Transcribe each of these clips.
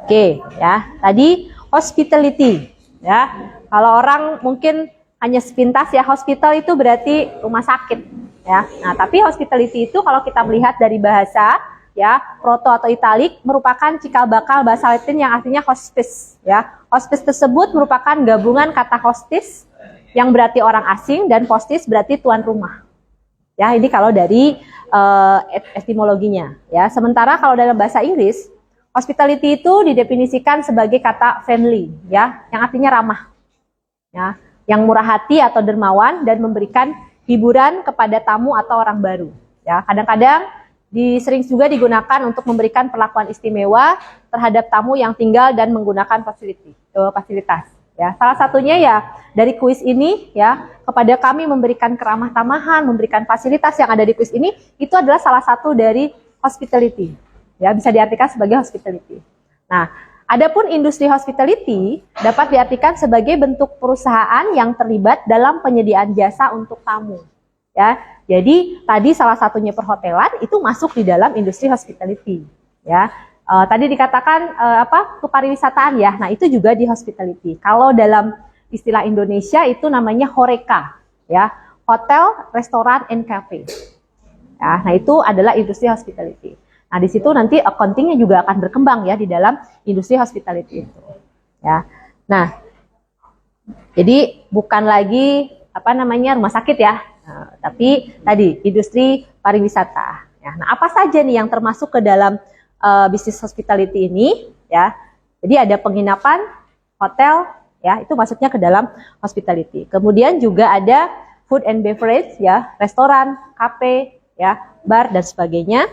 Oke, ya. Tadi hospitality, ya. Kalau orang mungkin hanya sepintas ya, hospital itu berarti rumah sakit, ya. Nah, tapi hospitality itu kalau kita melihat dari bahasa, ya, proto atau italik merupakan cikal bakal bahasa Latin yang artinya hospice, ya. Hospice tersebut merupakan gabungan kata hostis yang berarti orang asing dan postis berarti tuan rumah. Ya, ini kalau dari etimologinya, ya. Sementara kalau dalam bahasa Inggris, hospitality itu didefinisikan sebagai kata friendly, ya, yang artinya ramah, ya, yang murah hati atau dermawan dan memberikan hiburan kepada tamu atau orang baru. Ya, kadang-kadang sering juga digunakan untuk memberikan perlakuan istimewa terhadap tamu yang tinggal dan menggunakan fasilitas. Ya, salah satunya ya dari kuis ini, ya, kepada kami memberikan keramah tamahan, memberikan fasilitas yang ada di kuis ini, itu adalah salah satu dari hospitality. Ya, bisa diartikan sebagai hospitality. Nah, adapun industri hospitality dapat diartikan sebagai bentuk perusahaan yang terlibat dalam penyediaan jasa untuk tamu. Ya, jadi tadi salah satunya perhotelan itu masuk di dalam industri hospitality. Ya, tadi dikatakan kepariwisataan ya. Nah, itu juga di hospitality. Kalau dalam istilah Indonesia itu namanya HORECA, ya, hotel, restoran, and cafe. Ya, nah itu adalah industri hospitality. Nah, di situ nanti accounting-nya juga akan berkembang ya di dalam industri hospitality itu. Ya. Nah, jadi bukan lagi rumah sakit ya, tapi tadi industri pariwisata. Ya. Nah, apa saja nih yang termasuk ke dalam bisnis hospitality ini? Ya, jadi ada penginapan, hotel, ya itu masuknya ke dalam hospitality. Kemudian juga ada food and beverage, ya, restoran, kafe, ya, bar dan sebagainya.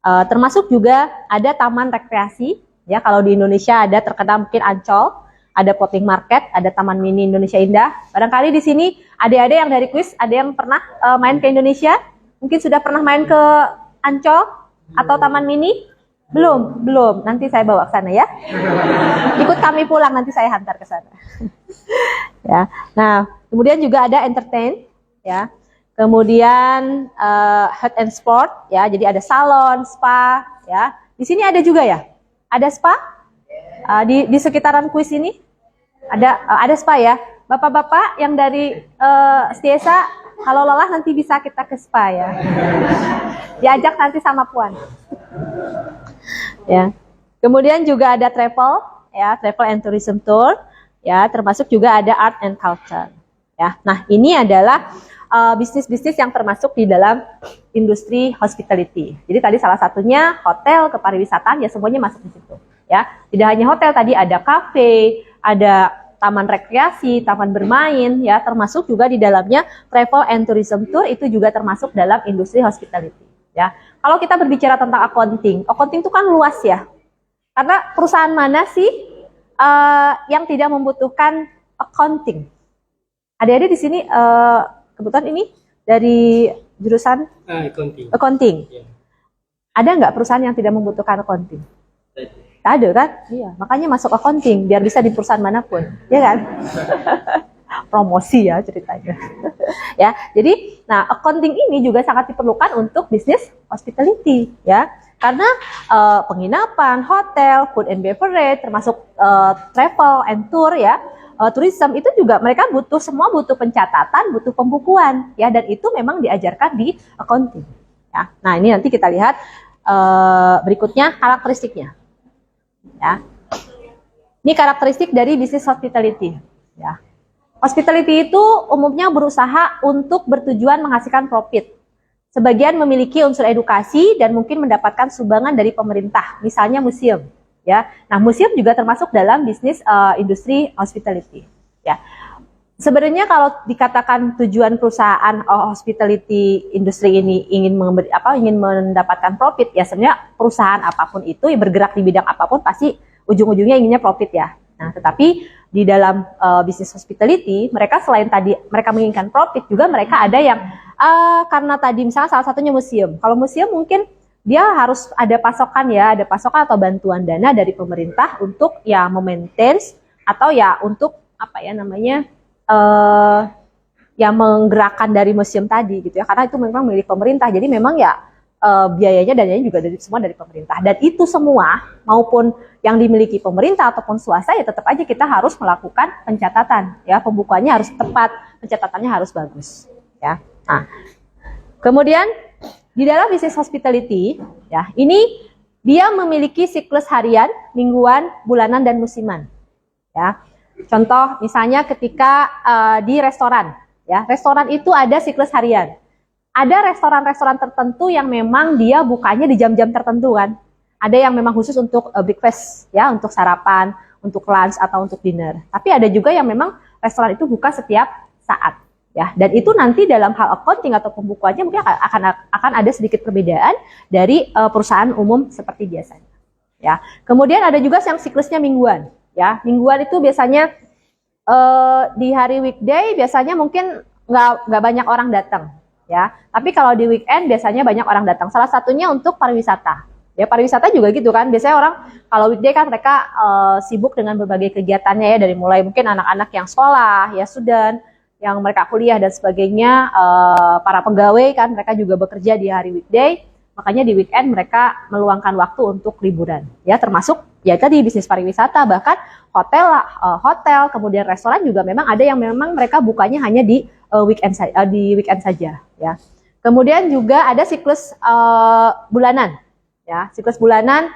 Termasuk juga ada taman rekreasi, ya kalau di Indonesia ada terkenal mungkin Ancol, ada Floating Market, ada Taman Mini Indonesia Indah. Barangkali di sini adik-adik yang dari kuis ada yang pernah main ke Indonesia, mungkin sudah pernah main ke Ancol atau Taman Mini? Belum. Nanti saya bawa ke sana ya. Ikut kami pulang, nanti saya hantar ke sana. Ya. Nah, kemudian juga ada entertain, ya. Kemudian health and sport, ya, jadi ada salon, spa, ya. Di sini ada juga ya, ada spa di sekitaran kuis ini ada spa ya. Bapak-bapak yang dari Setiesa, kalau lelah nanti bisa kita ke spa ya. Diajak nanti sama Puan. Ya. Kemudian juga ada travel, ya, travel and tourism tour, ya, termasuk juga ada art and culture. Ya. Nah, ini adalah bisnis-bisnis yang termasuk di dalam industri hospitality. Jadi tadi salah satunya hotel, kepariwisataan, ya semuanya masuk di situ. Ya, tidak hanya hotel, tadi ada kafe, ada taman rekreasi, taman bermain, ya termasuk juga di dalamnya travel and tourism tour itu juga termasuk dalam industri hospitality. Ya, kalau kita berbicara tentang accounting itu kan luas ya. Karena perusahaan mana sih yang tidak membutuhkan accounting? Adik-adik di sini kebetulan ini dari jurusan accounting. Yeah. Ada nggak perusahaan yang tidak membutuhkan accounting? Ada kan? Iya. Makanya masuk accounting biar bisa di perusahaan manapun, ya kan? Promosi ya ceritanya. Ya. Jadi, nah accounting ini juga sangat diperlukan untuk bisnis hospitality, ya. Karena penginapan, hotel, food and beverage, termasuk travel and tour, ya. Tourism itu juga mereka butuh pencatatan, butuh pembukuan, ya, dan itu memang diajarkan di accounting. Ya. Nah, ini nanti kita lihat berikutnya karakteristiknya. Ya. Ini karakteristik dari bisnis hospitality. Ya. Hospitality itu umumnya berusaha untuk bertujuan menghasilkan profit. Sebagian memiliki unsur edukasi dan mungkin mendapatkan sumbangan dari pemerintah, misalnya museum. Ya, nah museum juga termasuk dalam bisnis industri hospitality. Ya, sebenarnya kalau dikatakan tujuan perusahaan hospitality industri ini ingin mendapatkan profit, ya sebenarnya perusahaan apapun itu yang bergerak di bidang apapun pasti ujung-ujungnya inginnya profit ya. Nah, tetapi di dalam bisnis hospitality mereka selain tadi mereka menginginkan profit juga mereka ada yang karena tadi misalnya salah satunya museum. Kalau museum mungkin dia harus ada pasokan ya, ada pasokan atau bantuan dana dari pemerintah untuk ya memaintain atau ya untuk ya menggerakkan dari museum tadi gitu ya, karena itu memang milik pemerintah. Jadi memang ya biayanya dananya juga semua dari pemerintah. Dan itu semua maupun yang dimiliki pemerintah ataupun swasta ya tetap aja kita harus melakukan pencatatan ya, pembukuannya harus tepat, pencatatannya harus bagus ya. Nah, kemudian di dalam bisnis hospitality ya, ini dia memiliki siklus harian, mingguan, bulanan dan musiman ya. Contoh misalnya ketika di restoran ya, restoran itu ada siklus harian. Ada restoran-restoran tertentu yang memang dia bukanya di jam-jam tertentu kan. Ada yang memang khusus untuk breakfast ya, untuk sarapan, untuk lunch atau untuk dinner. Tapi ada juga yang memang restoran itu buka setiap saat ya. Dan itu nanti dalam hal accounting atau pembukuannya mungkin akan ada sedikit perbedaan dari perusahaan umum seperti biasanya. Ya. Kemudian ada juga yang siklusnya mingguan ya. Mingguan itu biasanya di hari weekday biasanya mungkin nggak banyak orang datang ya. Tapi kalau di weekend biasanya banyak orang datang. Salah satunya untuk pariwisata. Ya, pariwisata juga gitu kan. Biasanya orang kalau weekday kan mereka sibuk dengan berbagai kegiatannya ya, dari mulai mungkin anak-anak yang sekolah, ya student, yang mereka kuliah dan sebagainya, para pegawai kan mereka juga bekerja di hari weekday. Makanya di weekend mereka meluangkan waktu untuk liburan. Ya, termasuk ya tadi bisnis pariwisata, bahkan hotel, kemudian restoran juga memang ada yang memang mereka bukanya hanya di weekend saja ya. Kemudian juga ada siklus bulanan. Ya, siklus bulanan,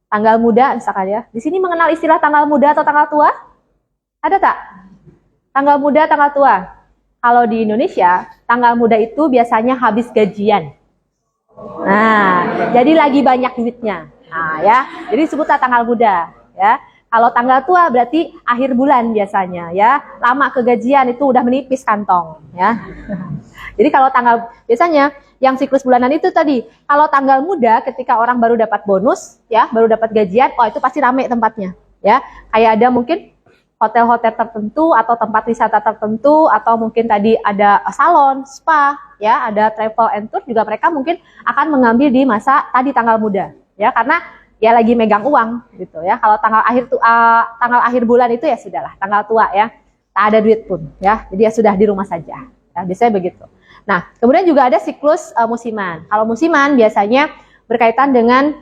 tanggal muda misalkan ya. Di sini mengenal istilah tanggal muda atau tanggal tua? Ada tak? Tanggal muda, tanggal tua. Kalau di Indonesia, tanggal muda itu biasanya habis gajian. Nah, jadi lagi banyak duitnya. Nah, ya. Jadi disebutlah tanggal muda, ya. Kalau tanggal tua berarti akhir bulan biasanya, ya. Lama kegajian itu udah menipis kantong, ya. Jadi kalau tanggal biasanya yang siklus bulanan itu tadi, kalau tanggal muda ketika orang baru dapat bonus, ya, baru dapat gajian, oh itu pasti rame tempatnya, ya. Kayak ada mungkin hotel-hotel tertentu atau tempat wisata tertentu atau mungkin tadi ada salon, spa, ya, ada travel and tour juga mereka mungkin akan mengambil di masa tadi tanggal muda, ya, karena ya lagi megang uang gitu ya. Kalau tanggal akhir bulan itu ya sudahlah, tanggal tua ya, tak ada duit pun, ya. Jadi ya sudah di rumah saja, ya, biasanya begitu. Nah, kemudian juga ada siklus musiman. Kalau musiman biasanya berkaitan dengan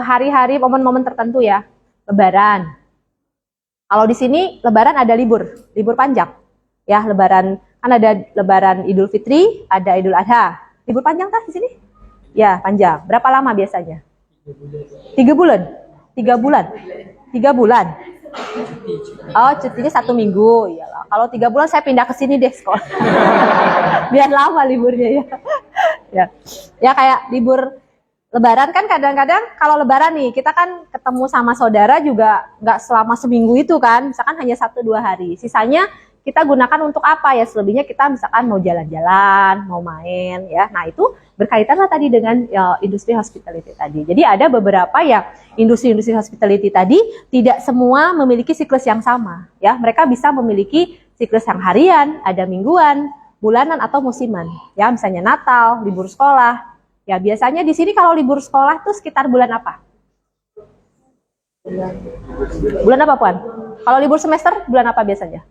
hari-hari, momen-momen tertentu ya. Lebaran. Kalau di sini Lebaran ada libur panjang. Ya, Lebaran kan ada Lebaran Idul Fitri, ada Idul Adha. Libur panjang kah di sini? Ya, panjang. Berapa lama biasanya? 3 bulan. 3 bulan. 3 bulan. Oh, cutinya 1 minggu. Iyalah. Kalau 3 bulan saya pindah ke sini deh sekolah. Biar lama liburnya ya. Ya kayak libur Lebaran kan kadang-kadang kalau Lebaran nih kita kan ketemu sama saudara juga nggak selama seminggu itu kan. Misalkan hanya 1-2 hari. Sisanya kita gunakan untuk apa ya? Selebihnya kita misalkan mau jalan-jalan, mau main ya. Nah, itu berkaitan lah tadi dengan industri hospitality tadi. Jadi ada beberapa yang industri-industri hospitality tadi tidak semua memiliki siklus yang sama ya. Mereka bisa memiliki siklus yang harian, ada mingguan, bulanan atau musiman. Ya, misalnya Natal, libur sekolah. Ya, biasanya di sini kalau libur sekolah tuh sekitar bulan apa? Bulan apa, Puan? Kalau libur semester bulan apa biasanya?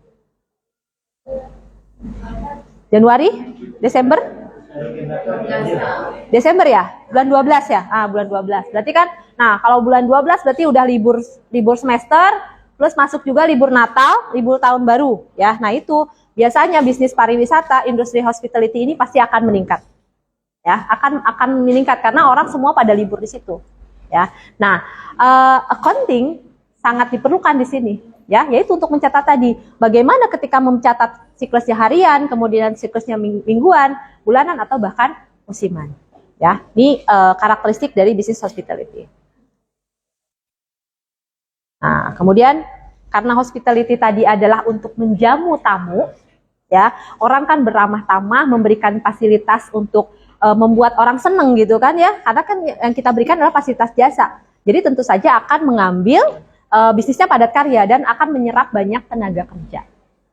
Januari? Desember? Desember ya? Bulan 12 ya? Bulan 12. Berarti kan, nah kalau bulan 12 berarti udah libur semester, plus masuk juga libur Natal, libur tahun baru ya. Nah, itu biasanya bisnis pariwisata, industri hospitality ini pasti akan meningkat. Ya, akan meningkat karena orang semua pada libur di situ. Ya. Nah, accounting sangat diperlukan di sini. Ya, yaitu untuk mencatat tadi bagaimana ketika mencatat siklusnya harian, kemudian siklusnya mingguan, bulanan atau bahkan musiman. Ya, ini karakteristik dari bisnis hospitality. Nah, kemudian karena hospitality tadi adalah untuk menjamu tamu, ya, orang kan beramah tamah memberikan fasilitas untuk membuat orang seneng gitu kan ya, karena kan yang kita berikan adalah fasilitas jasa. Jadi tentu saja akan mengambil bisnisnya padat karya dan akan menyerap banyak tenaga kerja.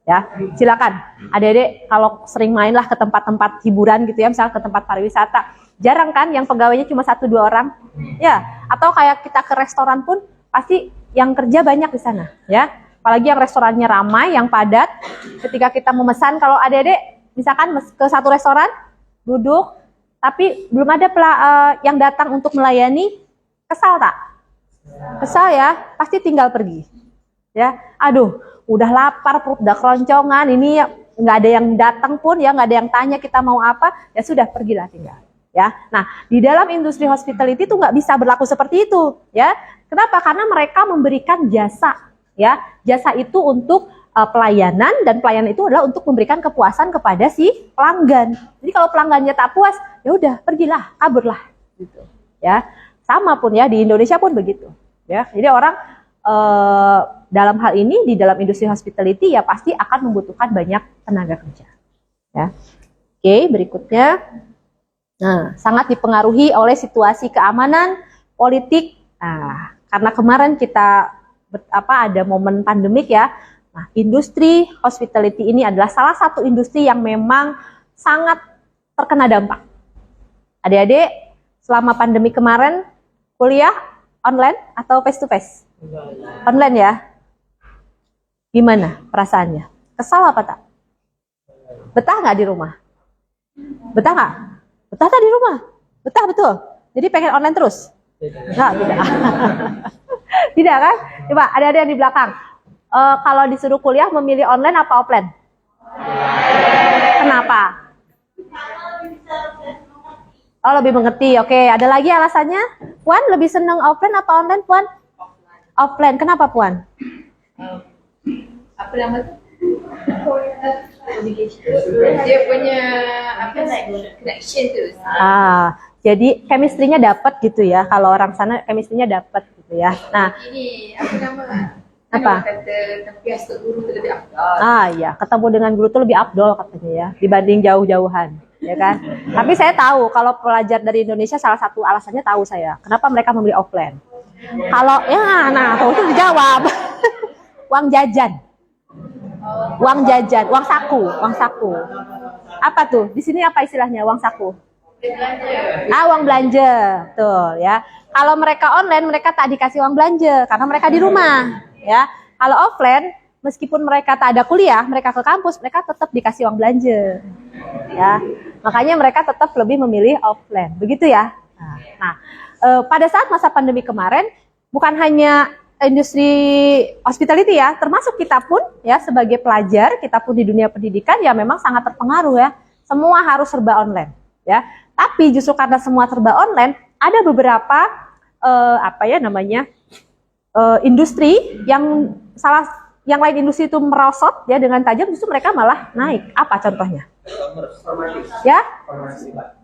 Ya, silakan adik-adik kalau sering mainlah ke tempat-tempat hiburan gitu ya, misalnya ke tempat pariwisata, jarang kan yang pegawainya cuma 1-2 orang, ya, atau kayak kita ke restoran pun pasti yang kerja banyak di sana, ya. Apalagi yang restorannya ramai, yang padat. Ketika kita memesan, kalau adik-adik misalkan ke satu restoran, duduk tapi belum ada yang datang untuk melayani, kesal tak? Kesal ya, pasti tinggal pergi. Ya, aduh, udah lapar, perut udah keroncongan, ini ya, nggak ada yang datang pun ya, nggak ada yang tanya kita mau apa, ya sudah pergilah tinggal. Ya, nah di dalam industri hospitality itu nggak bisa berlaku seperti itu. Ya, kenapa? Karena mereka memberikan jasa. Ya, jasa itu untuk pelayanan, dan pelayanan itu adalah untuk memberikan kepuasan kepada si pelanggan. Jadi kalau pelanggannya tak puas, ya udah pergilah, kaburlah, gitu. Ya, sama pun ya di Indonesia pun begitu. Ya, jadi orang dalam hal ini di dalam industri hospitality ya pasti akan membutuhkan banyak tenaga kerja. Ya, oke, berikutnya, nah sangat dipengaruhi oleh situasi keamanan, politik. Nah, karena kemarin kita ada momen pandemik ya. Nah, industri hospitality ini adalah salah satu industri yang memang sangat terkena dampak. Adik-adik, selama pandemi kemarin, kuliah online atau face to face? Online ya? Gimana perasaannya? Kesal apa tak? Betah nggak di rumah? Betah nggak? Betah tak di rumah? Betah betul? Jadi pengen online terus? Nggak, tidak. Tidak kan? Coba ada yang di belakang. Kalau disuruh kuliah memilih online apa offline? Kenapa? Oh, lebih mengerti. Oke, ada lagi alasannya? Puan lebih senang offline apa online, Puan? Offline. Kenapa, Puan? Apa namanya? Dia punya connection tu. Jadi chemistry-nya dapat gitu ya. Kalau orang sana chemistry-nya dapat gitu ya. Nah, ini apa nama? Apa? Kata guru itu lebih afdal. Iya, ketemu dengan guru itu lebih afdol katanya ya, dibanding jauh-jauhan, ya kan? Tapi saya tahu kalau pelajar dari Indonesia salah satu alasannya tahu saya, kenapa mereka memilih offline. Kalau ya, nah, itu dijawab. Uang jajan. Uang jajan, uang saku. Apa tuh? Di sini apa istilahnya uang saku? Uang belanja. Tuh ya. Kalau mereka online, mereka tak dikasih uang belanja karena mereka di rumah. Ya, kalau offline, meskipun mereka tak ada kuliah, mereka ke kampus, mereka tetap dikasih uang belanja. Ya, makanya mereka tetap lebih memilih offline. Begitu ya. Nah, pada saat masa pandemi kemarin, bukan hanya industri hospitality ya, termasuk kita pun ya sebagai pelajar, kita pun di dunia pendidikan ya memang sangat terpengaruh ya. Semua harus serba online. Ya, tapi justru karena semua serba online, ada beberapa industri yang lain industri itu merosot ya dengan tajam, justru mereka malah naik. Apa contohnya? Ya,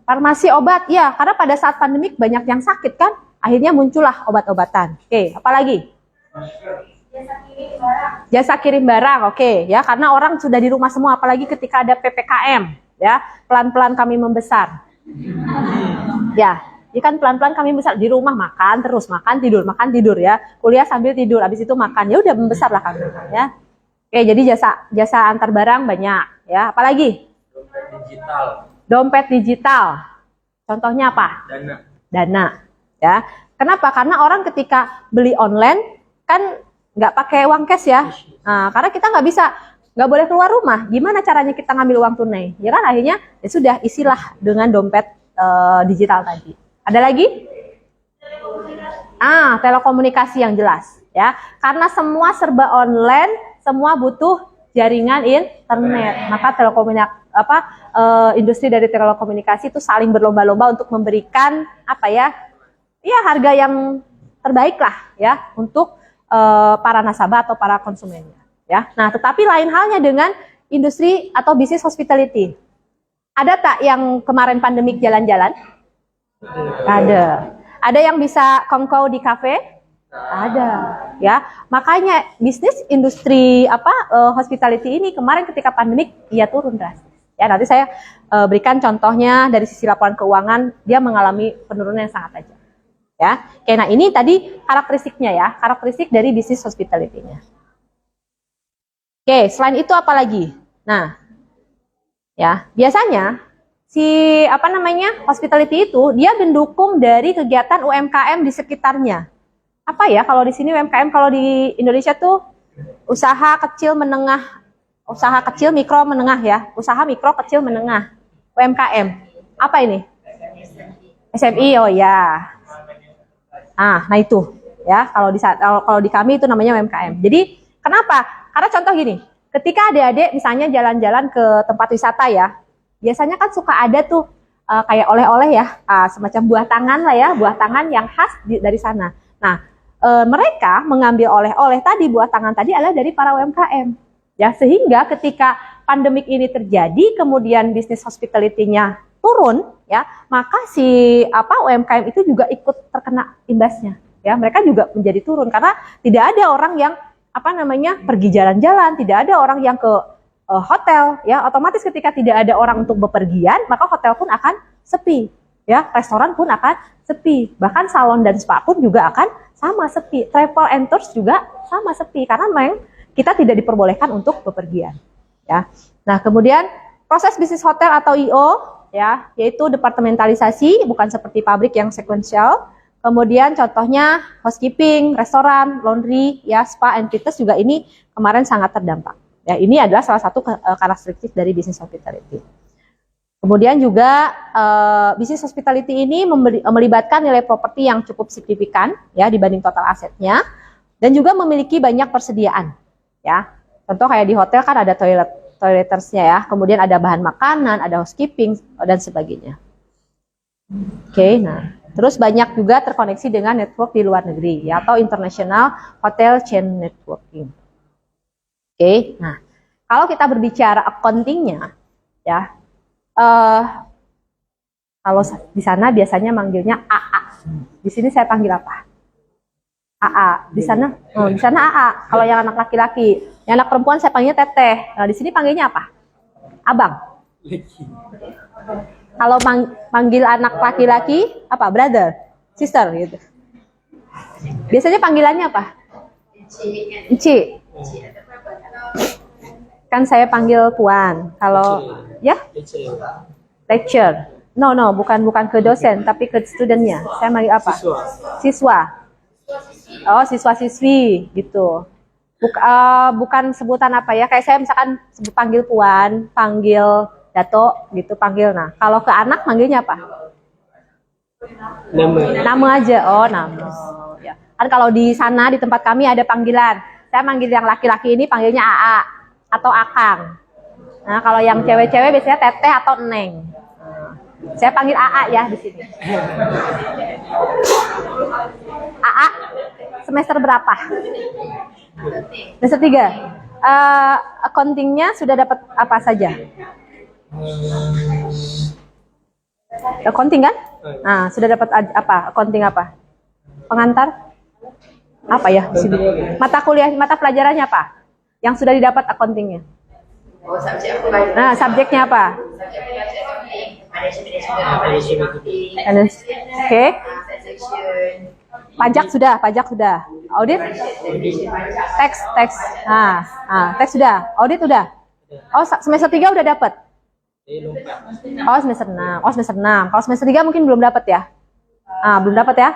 farmasi obat ya, karena pada saat pandemik banyak yang sakit kan, akhirnya muncullah obat-obatan. Oke, apalagi? Jasa kirim barang, oke ya, karena orang sudah di rumah semua, apalagi ketika ada PPKM ya, pelan-pelan kami membesar. Ya. Ini kan pelan-pelan kami besar di rumah, makan terus, makan tidur ya, kuliah sambil tidur, habis itu makan, ya udah membesar lah kami ya. Oke, jadi jasa antar barang banyak ya. Apalagi? Dompet digital. Contohnya apa? Dana ya. Kenapa? Karena orang ketika beli online kan nggak pakai uang cash ya. Nah, karena kita nggak boleh keluar rumah. Gimana caranya kita ngambil uang tunai? Ya kan akhirnya ya sudah isilah dengan dompet digital tadi. Ada lagi? Telekomunikasi yang jelas ya. Karena semua serba online, semua butuh jaringan internet. Maka industri dari telekomunikasi itu saling berlomba-lomba untuk memberikan harga yang terbaik lah ya untuk para nasabah atau para konsumennya ya. Nah, tetapi lain halnya dengan industri atau bisnis hospitality. Ada tak yang kemarin pandemik jalan-jalan? Ada. Ada yang bisa kongkow di kafe? Ada, ya. Makanya bisnis industri hospitality ini kemarin ketika pandemik dia turun drastis. Ya, nanti saya berikan contohnya dari sisi laporan keuangan, dia mengalami penurunan yang sangat tajam. Ya. Oke, nah ini tadi karakteristiknya ya, karakteristik dari bisnis hospitality-nya. Oke, selain itu apa lagi? Nah, ya, biasanya hospitality itu dia mendukung dari kegiatan UMKM di sekitarnya. Apa ya kalau di sini UMKM, kalau di Indonesia tuh usaha kecil mikro menengah ya, usaha mikro kecil menengah, UMKM. Apa ini? SMI, oh ya. Nah itu ya, kalau di kami itu namanya UMKM. Jadi kenapa? Karena contoh gini, ketika adik-adik misalnya jalan-jalan ke tempat wisata ya, biasanya kan suka ada tuh kayak oleh-oleh ya, semacam buah tangan lah ya, buah tangan yang khas dari sana. Nah, mereka mengambil oleh-oleh tadi, buah tangan tadi adalah dari para UMKM. Ya, sehingga ketika pandemik ini terjadi, kemudian bisnis hospitality-nya turun, ya, maka si UMKM itu juga ikut terkena imbasnya. Ya, mereka juga menjadi turun karena tidak ada orang yang pergi jalan-jalan, tidak ada orang yang ke hotel, ya, otomatis ketika tidak ada orang untuk bepergian, maka hotel pun akan sepi, ya, restoran pun akan sepi, bahkan salon dan spa pun juga akan sama sepi, travel and tours juga sama sepi karena memang kita tidak diperbolehkan untuk bepergian, ya. Nah, kemudian proses bisnis hotel atau IO, ya, yaitu departementalisasi, bukan seperti pabrik yang sekuensial. Kemudian contohnya housekeeping, restoran, laundry, ya, spa and fitness juga ini kemarin sangat terdampak. Ya, ini adalah salah satu karakteristik dari bisnis hospitality. Kemudian juga bisnis hospitality ini melibatkan nilai properti yang cukup signifikan ya dibanding total asetnya dan juga memiliki banyak persediaan. Ya, contoh kayak di hotel kan ada toiletersnya ya, kemudian ada bahan makanan, ada housekeeping dan sebagainya. Oke, nah terus banyak juga terkoneksi dengan network di luar negeri ya atau international hotel chain networking. Oke, nah kalau kita berbicara accountingnya, ya, kalau di sana biasanya manggilnya AA. Di sini saya panggil apa? AA. Di sana AA. Kalau yang anak laki-laki, yang anak perempuan saya panggilnya Teteh. Nah, di sini panggilnya apa? Abang. Kalau manggil anak laki-laki apa? Brother, sister gitu. Biasanya panggilannya apa? Enci. Kan saya panggil tuan. Kalau ya lecture. No, bukan ke dosen, tapi ke studentnya. Saya manggil apa? Siswa. Oh, siswa-siswi gitu. Bukan sebutan apa ya? Kayak saya misalkan panggil tuan, panggil dato gitu, panggil. Nah, kalau ke anak manggilnya apa? Nama aja. Oh, nama. Ya. Kan kalau di sana di tempat kami ada panggilan. Saya manggil yang laki-laki ini panggilnya AA atau Akang. Nah, kalau yang cewek-cewek biasanya Teteh atau Neng. Saya panggil AA ya di sini. AA semester berapa? Semester 3. Accountingnya sudah dapat apa saja? Accounting kan? Nah, sudah dapat apa? Accounting apa? Pengantar? Apa ya? Mata pelajarannya apa? Yang sudah didapat accountingnya? Oh, subjek apa? Nah, subjeknya apa? Oke. Pajak sudah. Audit? Teks. Teks sudah. Audit udah. Oh, semester 3 udah dapat. Oh, semester 6. Kalau semester 3 mungkin belum dapat ya? Belum dapat ya?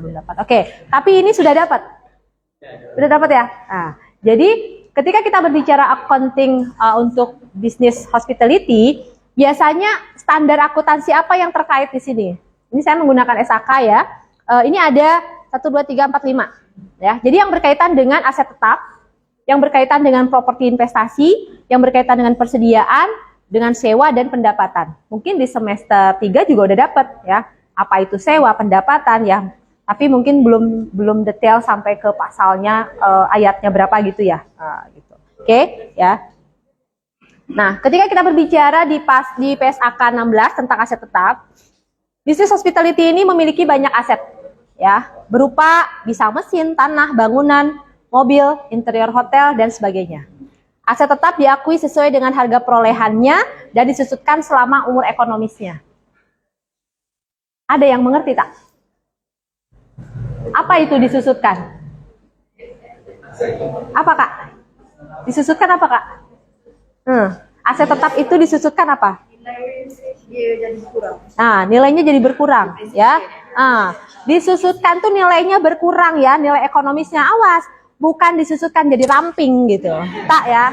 Belum dapat. Oke. Tapi ini sudah dapat. Sudah dapat ya? Jadi ketika kita berbicara accounting untuk bisnis hospitality, biasanya standar akuntansi apa yang terkait di sini? Ini saya menggunakan SAK ya. Ini ada 1, 2, 3, 4, 5. Ya. Jadi yang berkaitan dengan aset tetap, yang berkaitan dengan properti investasi, yang berkaitan dengan persediaan, dengan sewa dan pendapatan. Mungkin di semester 3 juga udah dapat ya. Apa itu sewa, pendapatan ya. Tapi mungkin belum detail sampai ke pasalnya, ayatnya berapa gitu ya. Gitu. Oke, ya. Nah, ketika kita berbicara di PSAK 16 tentang aset tetap, bisnis hospitality ini memiliki banyak aset, ya, berupa bisa mesin, tanah, bangunan, mobil, interior hotel dan sebagainya. Aset tetap diakui sesuai dengan harga perolehannya dan disusutkan selama umur ekonomisnya. Ada yang mengerti tak? Apa itu disusutkan? Apa Kak? Disusutkan apa Kak? Aset tetap itu disusutkan apa? Nilainya jadi berkurang ya. Disusutkan tuh nilainya berkurang ya, nilai ekonomisnya. Awas, bukan disusutkan jadi ramping gitu. Tak ya.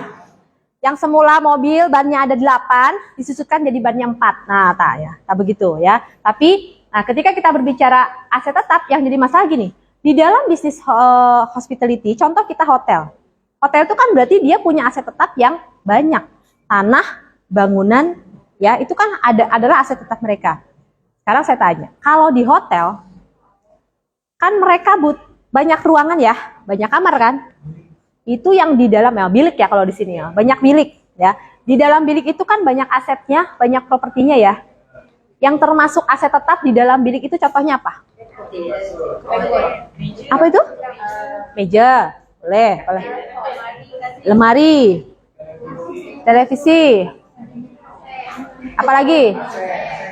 Yang semula mobil bannya ada 8, disusutkan jadi bannya 4. Nah, tak ya. Tak begitu ya. Tapi Nah, ketika kita berbicara aset tetap, yang jadi masalah gini, di dalam bisnis hospitality, contoh kita hotel. Hotel itu kan berarti dia punya aset tetap yang banyak. Tanah, bangunan, ya itu kan adalah aset tetap mereka. Sekarang saya tanya, kalau di hotel, kan mereka banyak ruangan ya, banyak kamar kan? Itu yang di dalam, ya bilik ya kalau di sini ya, banyak bilik ya. Di dalam bilik itu kan banyak asetnya, banyak propertinya ya. Yang termasuk aset tetap di dalam bilik itu contohnya apa? Apa itu? Meja, boleh. Lemari, televisi, apalagi?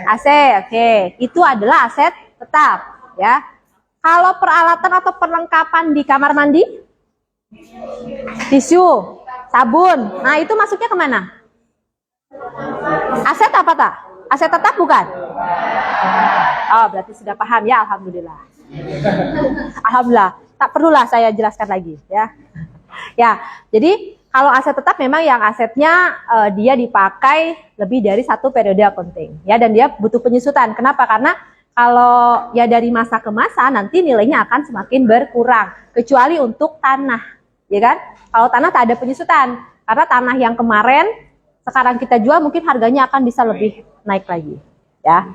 AC, oke. Itu adalah aset tetap, ya. Kalau peralatan atau perlengkapan di kamar mandi, tisu, sabun, nah itu masuknya kemana? Aset apa tak? Aset tetap bukan? Oh, berarti sudah paham ya, alhamdulillah. Alhamdulillah, tak perlulah saya jelaskan lagi ya. Ya, jadi kalau aset tetap memang yang asetnya dia dipakai lebih dari 1 periode accounting ya, dan dia butuh penyusutan. Kenapa? Karena kalau ya dari masa ke masa nanti nilainya akan semakin berkurang, kecuali untuk tanah, ya kan? Kalau tanah tak ada penyusutan, karena tanah yang kemarin sekarang kita jual mungkin harganya akan bisa lebih naik lagi, ya.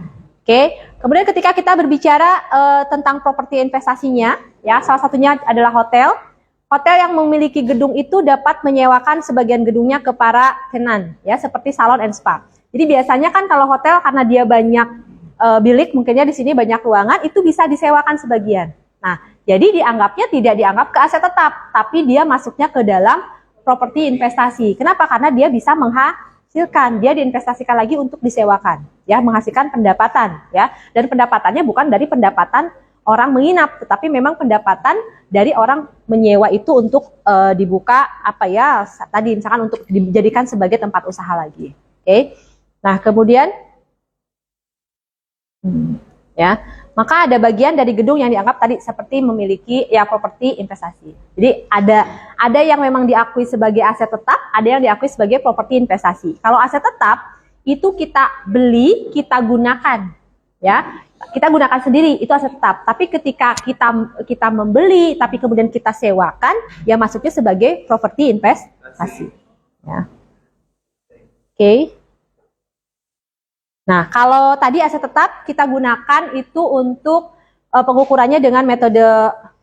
Oke. Kemudian ketika kita berbicara tentang properti investasinya, ya salah satunya adalah hotel. Hotel yang memiliki gedung itu dapat menyewakan sebagian gedungnya ke para tenan, ya seperti salon and spa. Jadi biasanya kan kalau hotel karena dia banyak bilik, mungkinnya di sini banyak ruangan, itu bisa disewakan sebagian. Nah, jadi dianggapnya tidak dianggap ke aset tetap, tapi dia masuknya ke dalam properti investasi. Kenapa? Karena dia bisa menghasilkan, dia diinvestasikan lagi untuk disewakan, ya menghasilkan pendapatan, ya. Dan pendapatannya bukan dari pendapatan orang menginap, tetapi memang pendapatan dari orang menyewa itu untuk dibuka apa ya tadi misalkan untuk dijadikan sebagai tempat usaha lagi. Oke. Nah, kemudian ya, maka ada bagian dari gedung yang dianggap tadi seperti memiliki ya properti investasi. Jadi ada yang memang diakui sebagai aset tetap, ada yang diakui sebagai properti investasi. Kalau aset tetap itu kita beli, kita gunakan, ya. Kita gunakan sendiri, itu aset tetap. Tapi ketika kita membeli, tapi kemudian kita sewakan, ya masuknya sebagai properti investasi. Ya. Oke. Nah, kalau tadi aset tetap kita gunakan itu untuk pengukurannya dengan metode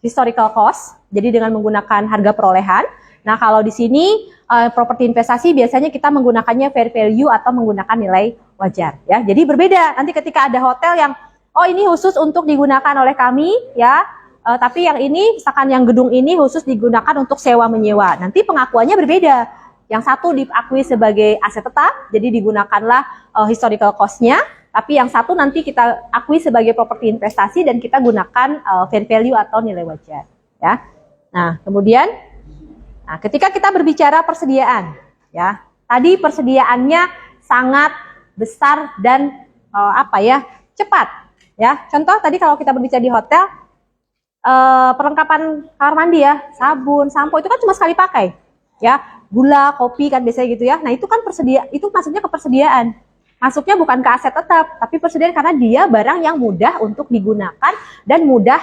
historical cost, jadi dengan menggunakan harga perolehan. Nah, kalau di sini properti investasi biasanya kita menggunakannya fair value atau menggunakan nilai wajar. Ya, jadi berbeda. Nanti ketika ada hotel yang oh ini khusus untuk digunakan oleh kami ya, tapi yang ini misalkan yang gedung ini khusus digunakan untuk sewa menyewa. Nanti pengakuannya berbeda. Yang satu diakui sebagai aset tetap, jadi digunakanlah historical cost-nya. Tapi yang satu nanti kita akui sebagai properti investasi dan kita gunakan fair value atau nilai wajar. Ya. Nah kemudian, ketika kita berbicara persediaan, ya tadi persediaannya sangat besar dan cepat. Ya, contoh tadi kalau kita berbicara di hotel, perlengkapan kamar mandi ya, sabun, sampo itu kan cuma sekali pakai, ya, gula, kopi kan biasanya gitu ya. Nah itu kan itu masuknya ke persediaan, masuknya bukan ke aset tetap, tapi persediaan karena dia barang yang mudah untuk digunakan dan mudah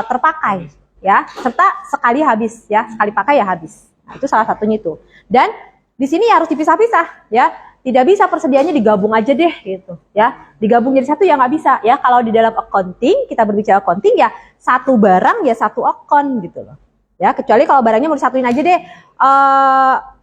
terpakai, ya, serta sekali habis, ya, sekali pakai ya habis. Nah, itu salah satunya itu. Dan di sini harus dipisah-pisah, ya. Tidak bisa persediaannya digabung aja deh gitu ya. Digabung jadi satu ya nggak bisa ya. Kalau di dalam accounting, kita berbicara accounting ya satu barang ya satu account gitu loh. Ya, kecuali kalau barangnya mau disatuin aja deh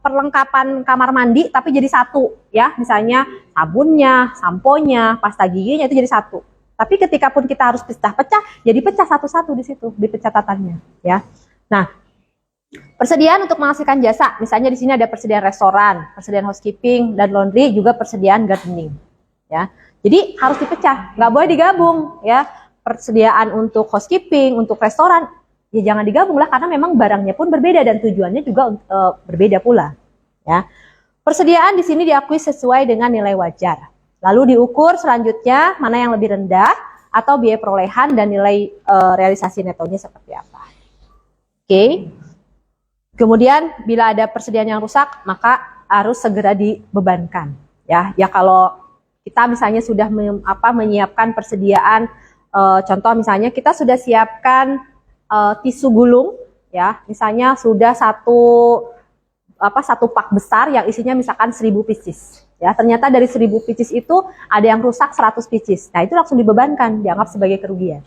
perlengkapan kamar mandi tapi jadi satu ya. Misalnya sabunnya, samponya, pasta giginya itu jadi satu. Tapi ketika pun kita harus pecah-pecah, jadi pecah satu-satu di situ di pencatatannya ya. Nah, persediaan untuk menghasilkan jasa, misalnya di sini ada persediaan restoran, persediaan housekeeping dan laundry, juga persediaan gardening. Ya, jadi harus dipecah, nggak boleh digabung. Ya, persediaan untuk housekeeping, untuk restoran, ya jangan digabung lah karena memang barangnya pun berbeda dan tujuannya juga berbeda pula. Ya, persediaan di sini diakui sesuai dengan nilai wajar. Lalu diukur selanjutnya mana yang lebih rendah atau biaya perolehan dan nilai realisasi netonya seperti apa. Oke. Kemudian bila ada persediaan yang rusak, maka harus segera dibebankan. Ya kalau kita misalnya sudah menyiapkan persediaan, contoh misalnya kita sudah siapkan tisu gulung, ya, misalnya sudah satu pak besar yang isinya misalkan 1000 pieces. Ya, ternyata dari 1000 pieces itu ada yang rusak 100 pieces. Nah, itu langsung dibebankan, dianggap sebagai kerugian.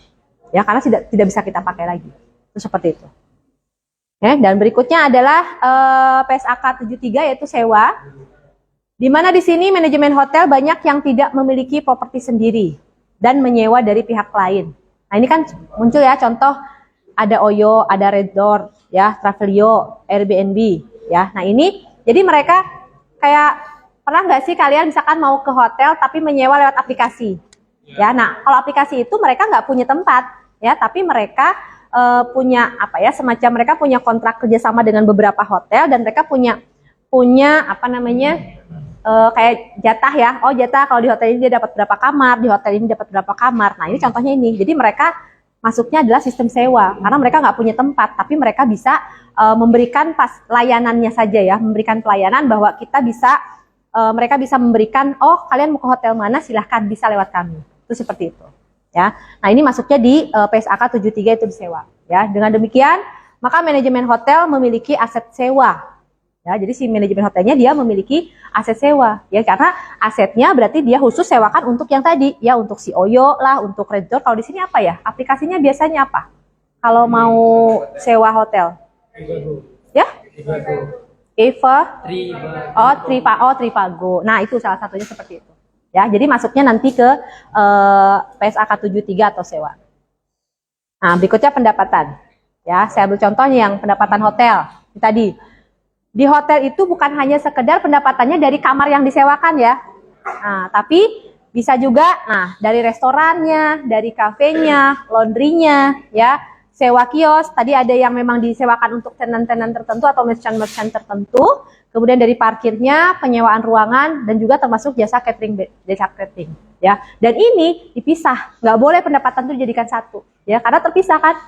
Ya, karena tidak bisa kita pakai lagi. Itu seperti itu. Dan berikutnya adalah PSAK 73 yaitu sewa. Di mana di sini manajemen hotel banyak yang tidak memiliki properti sendiri dan menyewa dari pihak lain. Nah, ini kan muncul ya contoh ada Oyo, ada Red Door, ya, Travelio, Airbnb, ya. Nah, ini jadi mereka kayak pernah nggak sih kalian misalkan mau ke hotel tapi menyewa lewat aplikasi? Ya, nah kalau aplikasi itu mereka nggak punya tempat, ya, tapi mereka punya semacam mereka punya kontrak kerjasama dengan beberapa hotel dan mereka punya kayak jatah ya. Oh, jatah kalau di hotel ini dia dapat berapa kamar, di hotel ini dapat berapa kamar. Nah, ini contohnya ini. Jadi mereka masuknya adalah sistem sewa karena mereka nggak punya tempat, tapi mereka bisa memberikan layanannya saja ya, memberikan pelayanan bahwa kita bisa mereka bisa memberikan, oh kalian mau ke hotel mana silahkan bisa lewat kami. Itu seperti itu. Ya. Nah, ini masuknya di PSAK 73 itu disewa. Ya. Dengan demikian, maka manajemen hotel memiliki aset sewa. Ya, jadi si manajemen hotelnya dia memiliki aset sewa. Ya, karena asetnya berarti dia khusus sewakan untuk yang tadi. Ya, untuk si Oyo lah, untuk Red Door. Kalau di sini apa ya? Aplikasinya biasanya apa? Kalau mau sewa hotel? Ya? Trivago. Nah, itu salah satunya seperti itu. Ya, jadi masuknya nanti ke PSAK 73 atau sewa. Nah, berikutnya pendapatan. Ya, saya ambil contohnya yang pendapatan hotel. Tadi di hotel itu bukan hanya sekedar pendapatannya dari kamar yang disewakan ya. Nah, tapi bisa juga dari restorannya, dari kafenya, laundrynya, ya. Sewa kios, tadi ada yang memang disewakan untuk tenan-tenan tertentu atau merchant-merchant tertentu, kemudian dari parkirnya, penyewaan ruangan, dan juga termasuk jasa catering, ya. Dan ini dipisah, nggak boleh pendapatan itu dijadikan satu, ya, karena terpisah kan,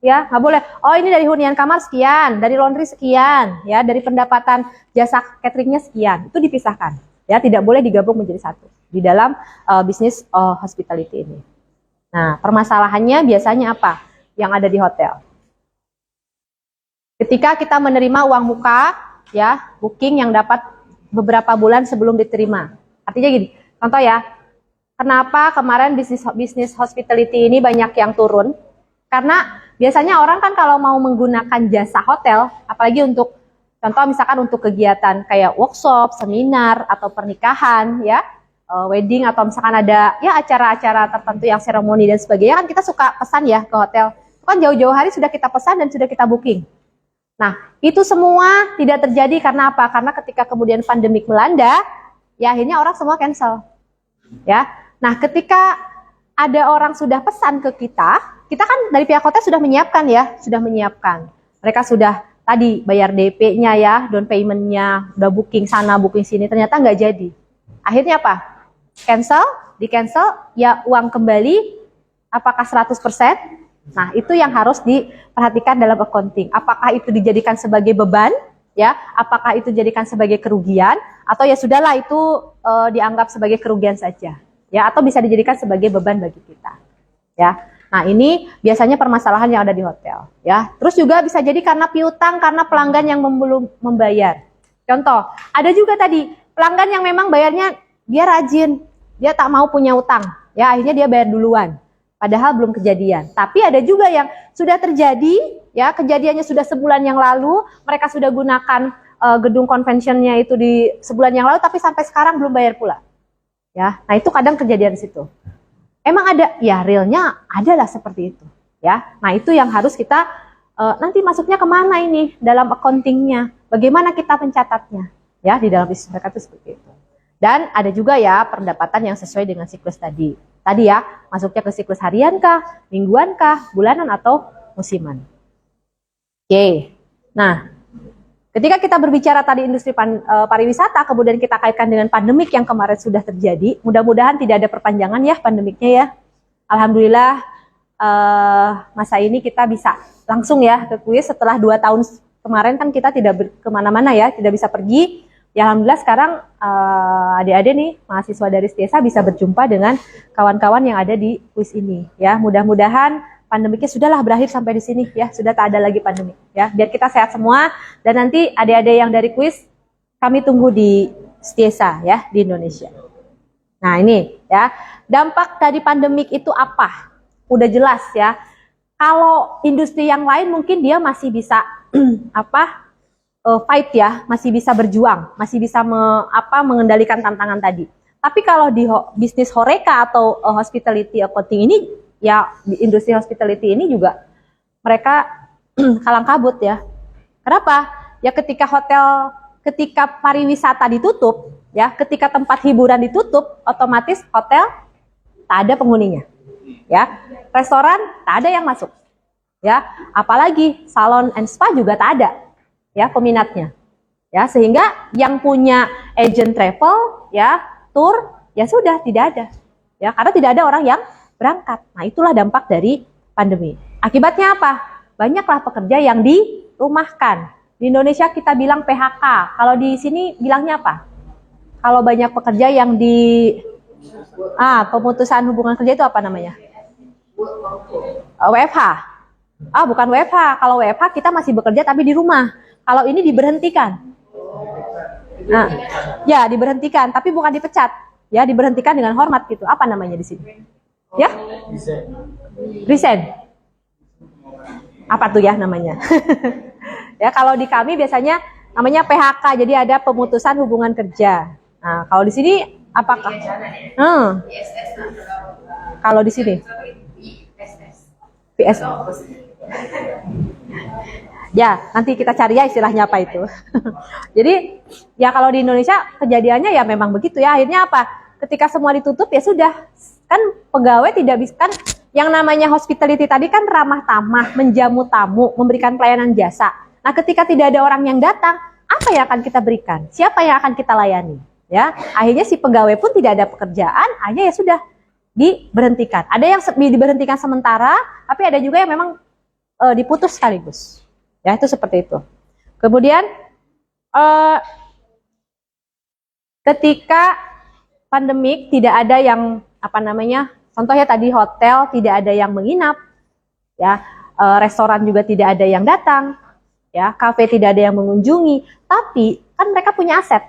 ya, nggak boleh. Oh, ini dari hunian kamar sekian, dari laundry sekian, ya, dari pendapatan jasa cateringnya sekian, itu dipisahkan, ya, tidak boleh digabung menjadi satu di dalam bisnis hospitality ini. Nah, permasalahannya biasanya apa? Yang ada di hotel. Ketika kita menerima uang muka, ya, booking yang dapat beberapa bulan sebelum diterima. Artinya gini, contoh ya, kenapa kemarin bisnis hospitality ini banyak yang turun? Karena biasanya orang kan kalau mau menggunakan jasa hotel, apalagi untuk contoh misalkan untuk kegiatan kayak workshop, seminar atau pernikahan, ya, wedding atau misalkan ada ya acara-acara tertentu yang seremoni dan sebagainya, kan kita suka pesan ya ke hotel. Kan jauh-jauh hari sudah kita pesan dan sudah kita booking. Nah, itu semua tidak terjadi karena apa? Karena ketika kemudian pandemik melanda, ya akhirnya orang semua cancel. Ya. Nah, ketika ada orang sudah pesan ke kita kan dari pihak hotel sudah menyiapkan ya, sudah menyiapkan. Mereka sudah tadi bayar DP-nya ya, down payment-nya, udah booking sana, booking sini, ternyata nggak jadi. Akhirnya apa? Di cancel, ya uang kembali, apakah 100%? Nah, itu yang harus diperhatikan dalam accounting. Apakah itu dijadikan sebagai beban, ya? Apakah itu dijadikan sebagai kerugian, atau ya sudahlah itu dianggap sebagai kerugian saja, ya? Atau bisa dijadikan sebagai beban bagi kita, ya? Nah, ini biasanya permasalahan yang ada di hotel, ya. Terus juga bisa jadi karena piutang, karena pelanggan yang belum membayar. Contoh, ada juga tadi pelanggan yang memang bayarnya dia rajin, dia tak mau punya utang, ya akhirnya dia bayar duluan. Padahal belum kejadian. Tapi ada juga yang sudah terjadi, ya kejadiannya sudah sebulan yang lalu, mereka sudah gunakan gedung conventionnya itu di sebulan yang lalu, tapi sampai sekarang belum bayar pula. Ya, nah itu kadang kejadian di situ. Emang ada, ya realnya adalah seperti itu. Ya, nah itu yang harus kita nanti masuknya kemana ini dalam accountingnya? Bagaimana kita mencatatnya? Ya, di dalam bisnis mereka itu seperti itu. Dan ada juga ya pendapatan yang sesuai dengan siklus tadi. Tadi ya, masuknya ke siklus harian kah, mingguan kah, bulanan atau musiman. Oke. Nah, ketika kita berbicara tadi industri pariwisata, kemudian kita kaitkan dengan pandemik yang kemarin sudah terjadi, mudah-mudahan tidak ada perpanjangan ya pandemiknya ya. Alhamdulillah masa ini kita bisa langsung ya ke kuis setelah 2 tahun kemarin kan kita tidak kemana-mana ya, tidak bisa pergi. Ya alhamdulillah sekarang adik-adik nih mahasiswa dari Setiesa bisa berjumpa dengan kawan-kawan yang ada di kuis ini ya. Mudah-mudahan pandemiknya sudahlah berakhir sampai di sini ya, sudah tak ada lagi pandemi ya. Biar kita sehat semua dan nanti adik-adik yang dari kuis kami tunggu di Setiesa ya di Indonesia. Nah ini ya, dampak dari pandemik itu apa? Udah jelas ya. Kalau industri yang lain mungkin dia masih bisa fight ya, masih bisa berjuang, masih bisa mengendalikan tantangan tadi. Tapi kalau di bisnis Horeca atau hospitality accounting ini, ya industri hospitality ini juga mereka kalang kabut ya. Kenapa? Ya ketika pariwisata ditutup, ya ketika tempat hiburan ditutup, otomatis hotel tak ada penghuninya, ya restoran tak ada yang masuk, ya apalagi salon and spa juga tak ada. Ya peminatnya ya, sehingga yang punya agent travel ya tour ya sudah tidak ada ya, karena tidak ada orang yang berangkat. Nah itulah dampak dari pandemi. Akibatnya apa? Banyaklah pekerja yang dirumahkan. Di Indonesia kita bilang PHK, kalau di sini bilangnya apa? Kalau banyak pekerja yang pemutusan hubungan kerja itu apa namanya? WFH. Bukan WFH. Kalau WFH kita masih bekerja tapi di rumah. Kalau ini diberhentikan. Nah, ya diberhentikan, tapi bukan dipecat. Ya, diberhentikan dengan hormat gitu. Apa namanya di sini? Ya? Resign. Apa tuh ya namanya? Ya, kalau di kami biasanya namanya PHK. Jadi ada pemutusan hubungan kerja. Nah, kalau di sini apakah? Kalau di sini? PSS. Ya, nanti kita cari ya istilahnya apa itu. Jadi, ya kalau di Indonesia kejadiannya ya memang begitu ya. Akhirnya apa? Ketika semua ditutup ya sudah. Kan pegawai tidak bisa, kan yang namanya hospitality tadi kan ramah tamah, menjamu tamu, memberikan pelayanan jasa. Nah, ketika tidak ada orang yang datang, apa yang akan kita berikan? Siapa yang akan kita layani? Ya, akhirnya si pegawai pun tidak ada pekerjaan, akhirnya ya sudah diberhentikan. Ada yang diberhentikan sementara, tapi ada juga yang memang diputus sekaligus. Ya, itu seperti itu. Kemudian ketika pandemik tidak ada yang contohnya tadi hotel tidak ada yang menginap, ya restoran juga tidak ada yang datang, ya kafe tidak ada yang mengunjungi. Tapi kan mereka punya aset,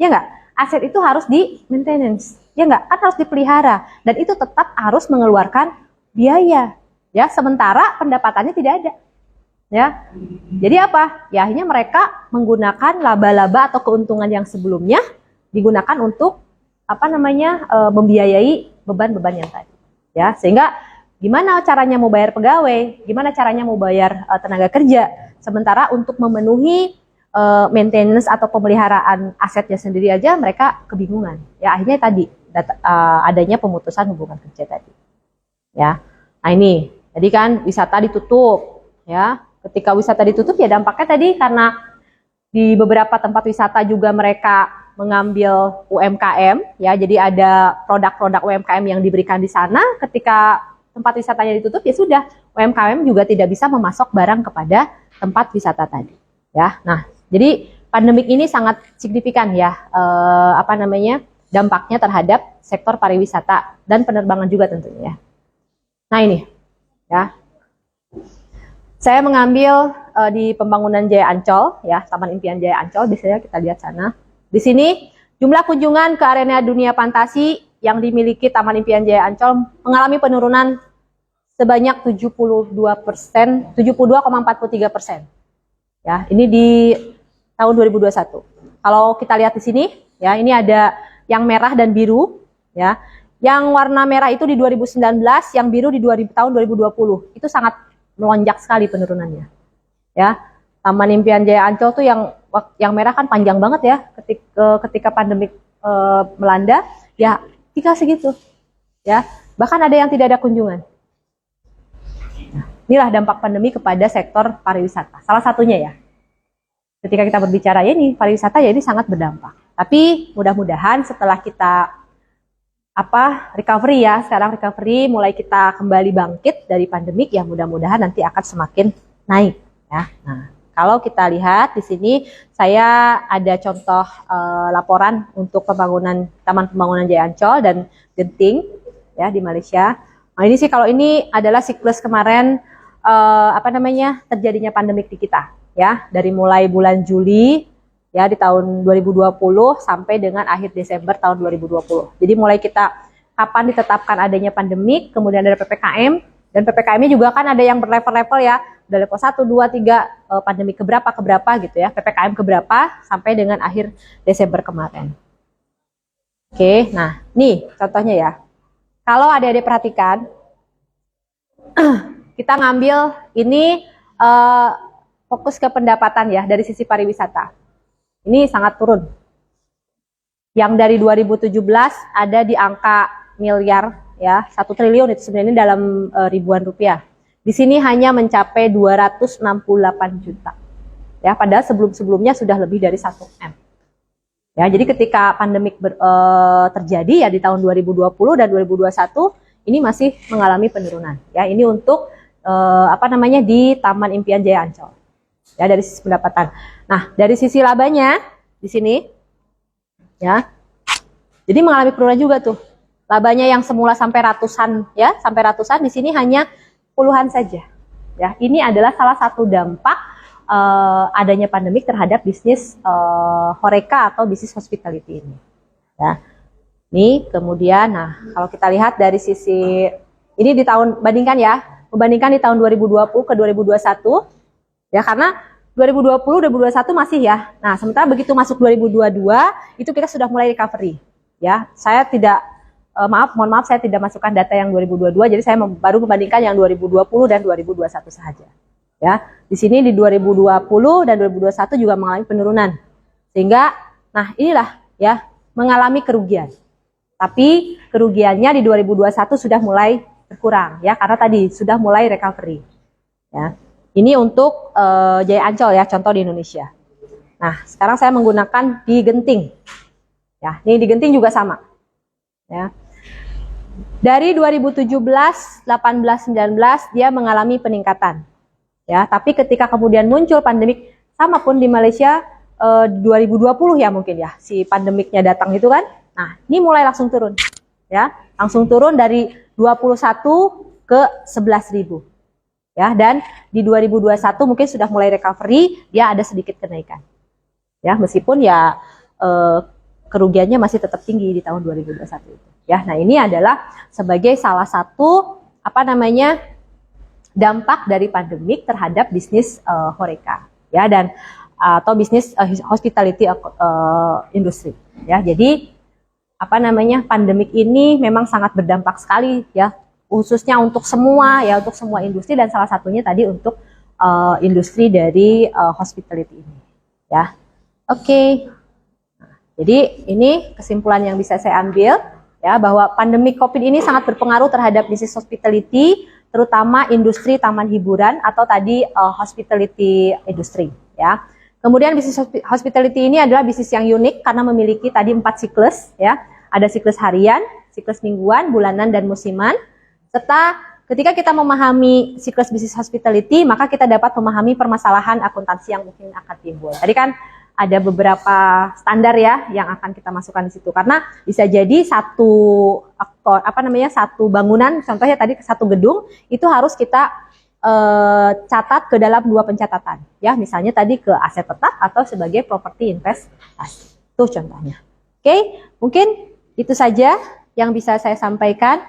ya nggak? Aset itu harus di maintenance, ya nggak? Kan harus dipelihara dan itu tetap harus mengeluarkan biaya, ya. Sementara pendapatannya tidak ada. Ya, jadi apa? Ya akhirnya mereka menggunakan laba-laba atau keuntungan yang sebelumnya digunakan untuk membiayai beban-beban yang tadi. Ya, sehingga gimana caranya mau bayar pegawai, gimana caranya mau bayar tenaga kerja, sementara untuk memenuhi maintenance atau pemeliharaan asetnya sendiri aja mereka kebingungan. Ya akhirnya tadi adanya pemutusan hubungan kerja tadi. Ya, nah ini, jadi kan wisata ditutup, ya. Ketika wisata ditutup ya dampaknya tadi karena di beberapa tempat wisata juga mereka mengambil UMKM ya, jadi ada produk-produk UMKM yang diberikan di sana. Ketika tempat wisatanya ditutup ya sudah, UMKM juga tidak bisa memasok barang kepada tempat wisata tadi ya. Nah, jadi pandemik ini sangat signifikan ya dampaknya terhadap sektor pariwisata dan penerbangan juga tentunya. Nah, ini ya. Saya mengambil di pembangunan Jaya Ancol, ya, Taman Impian Jaya Ancol. Biasanya kita lihat sana. Di sini jumlah kunjungan ke arena dunia fantasi yang dimiliki Taman Impian Jaya Ancol mengalami penurunan sebanyak 72%, 72,43%. Ya, ini di tahun 2021. Kalau kita lihat di sini, ya, ini ada yang merah dan biru, ya. Yang warna merah itu di 2019, yang biru di tahun 2020. Itu sangat melonjak sekali penurunannya, ya. Taman Impian Jaya Ancol tuh yang merah kan panjang banget ya, ketika pandemik melanda, ya tinggal segitu, ya. Bahkan ada yang tidak ada kunjungan. Nah, inilah dampak pandemi kepada sektor pariwisata. Salah satunya ya. Ketika kita berbicara ya ini pariwisata ya ini sangat berdampak. Tapi mudah-mudahan setelah kita recovery ya, sekarang recovery mulai kita kembali bangkit dari pandemik ya, mudah-mudahan nanti akan semakin naik ya. Nah, kalau kita lihat di sini saya ada contoh laporan untuk pembangunan Taman Pembangunan Jaya Ancol dan Genting ya di Malaysia. Nah, ini sih kalau ini adalah siklus kemarin terjadinya pandemik di kita ya, dari mulai bulan Juli ya di tahun 2020 sampai dengan akhir Desember tahun 2020. Jadi mulai kita kapan ditetapkan adanya pandemik, kemudian ada PPKM, dan PPKM-nya juga kan ada yang berlevel-level ya, ada level 1, 2, 3, pandemik keberapa gitu ya, PPKM keberapa sampai dengan akhir Desember kemarin. Oke, nah nih contohnya ya. Kalau adik-adik perhatikan, kita ngambil ini fokus ke pendapatan ya dari sisi pariwisata. Ini sangat turun. Yang dari 2017 ada di angka miliar ya, 1 triliun itu sebenarnya dalam ribuan rupiah. Di sini hanya mencapai 268 juta. Ya, padahal sebelum-sebelumnya sudah lebih dari 1 M. Ya, jadi ketika pandemik terjadi ya di tahun 2020 dan 2021 ini masih mengalami penurunan. Ya, ini untuk di Taman Impian Jaya Ancol. Ya, dari sisi pendapatan. Nah, dari sisi labanya di sini ya. Jadi mengalami penurunan juga tuh. Labanya yang semula sampai ratusan ya, sampai ratusan di sini hanya puluhan saja. Ya, ini adalah salah satu dampak adanya pandemik terhadap bisnis Horeca atau bisnis hospitality ini. Ya. Nih, kemudian nah, kalau kita lihat dari sisi ini di tahun membandingkan di tahun 2020 ke 2021 ya, karena 2020 2021 masih ya. Nah, sementara begitu masuk 2022 itu kita sudah mulai recovery. Ya, saya tidak mohon maaf saya tidak masukkan data yang 2022, jadi saya baru membandingkan yang 2020 dan 2021 saja. Ya, di sini di 2020 dan 2021 juga mengalami penurunan. Sehingga nah inilah ya mengalami kerugian. Tapi kerugiannya di 2021 sudah mulai berkurang ya, karena tadi sudah mulai recovery. Ya. Ini untuk Jaya Ancol ya, contoh di Indonesia. Nah, sekarang saya menggunakan di Genting. Ya, ini di Genting juga sama. Ya. Dari 2017, 18, 19 dia mengalami peningkatan. Ya, tapi ketika kemudian muncul pandemik, sama pun di Malaysia 2020 ya mungkin ya, si pandemiknya datang itu kan. Nah, ini mulai langsung turun. Ya, langsung turun dari 21 ke 11.000. Ya, dan di 2021 mungkin sudah mulai recovery, dia ada sedikit kenaikan. Ya, meskipun ya kerugiannya masih tetap tinggi di tahun 2021 itu. Ya, nah ini adalah sebagai salah satu dampak dari pandemik terhadap bisnis Horeca, ya, dan atau bisnis hospitality industri. Ya, jadi pandemik ini memang sangat berdampak sekali ya, khususnya untuk semua industri, dan salah satunya tadi untuk industri dari hospitality ini. Ya, oke. Jadi ini kesimpulan yang bisa saya ambil ya, bahwa pandemi COVID ini sangat berpengaruh terhadap bisnis hospitality, terutama industri taman hiburan atau tadi hospitality industry ya. Kemudian bisnis hospitality ini adalah bisnis yang unik karena memiliki tadi 4 siklus ya. Ada siklus harian, siklus mingguan, bulanan, dan musiman. Serta ketika kita memahami siklus bisnis hospitality, maka kita dapat memahami permasalahan akuntansi yang mungkin akan timbul. Tadi kan ada beberapa standar ya yang akan kita masukkan di situ, karena bisa jadi satu bangunan, contohnya tadi satu gedung itu harus kita catat ke dalam 2 pencatatan ya, misalnya tadi ke aset tetap atau sebagai properti investasi. Itu contohnya. Oke, mungkin itu saja yang bisa saya sampaikan.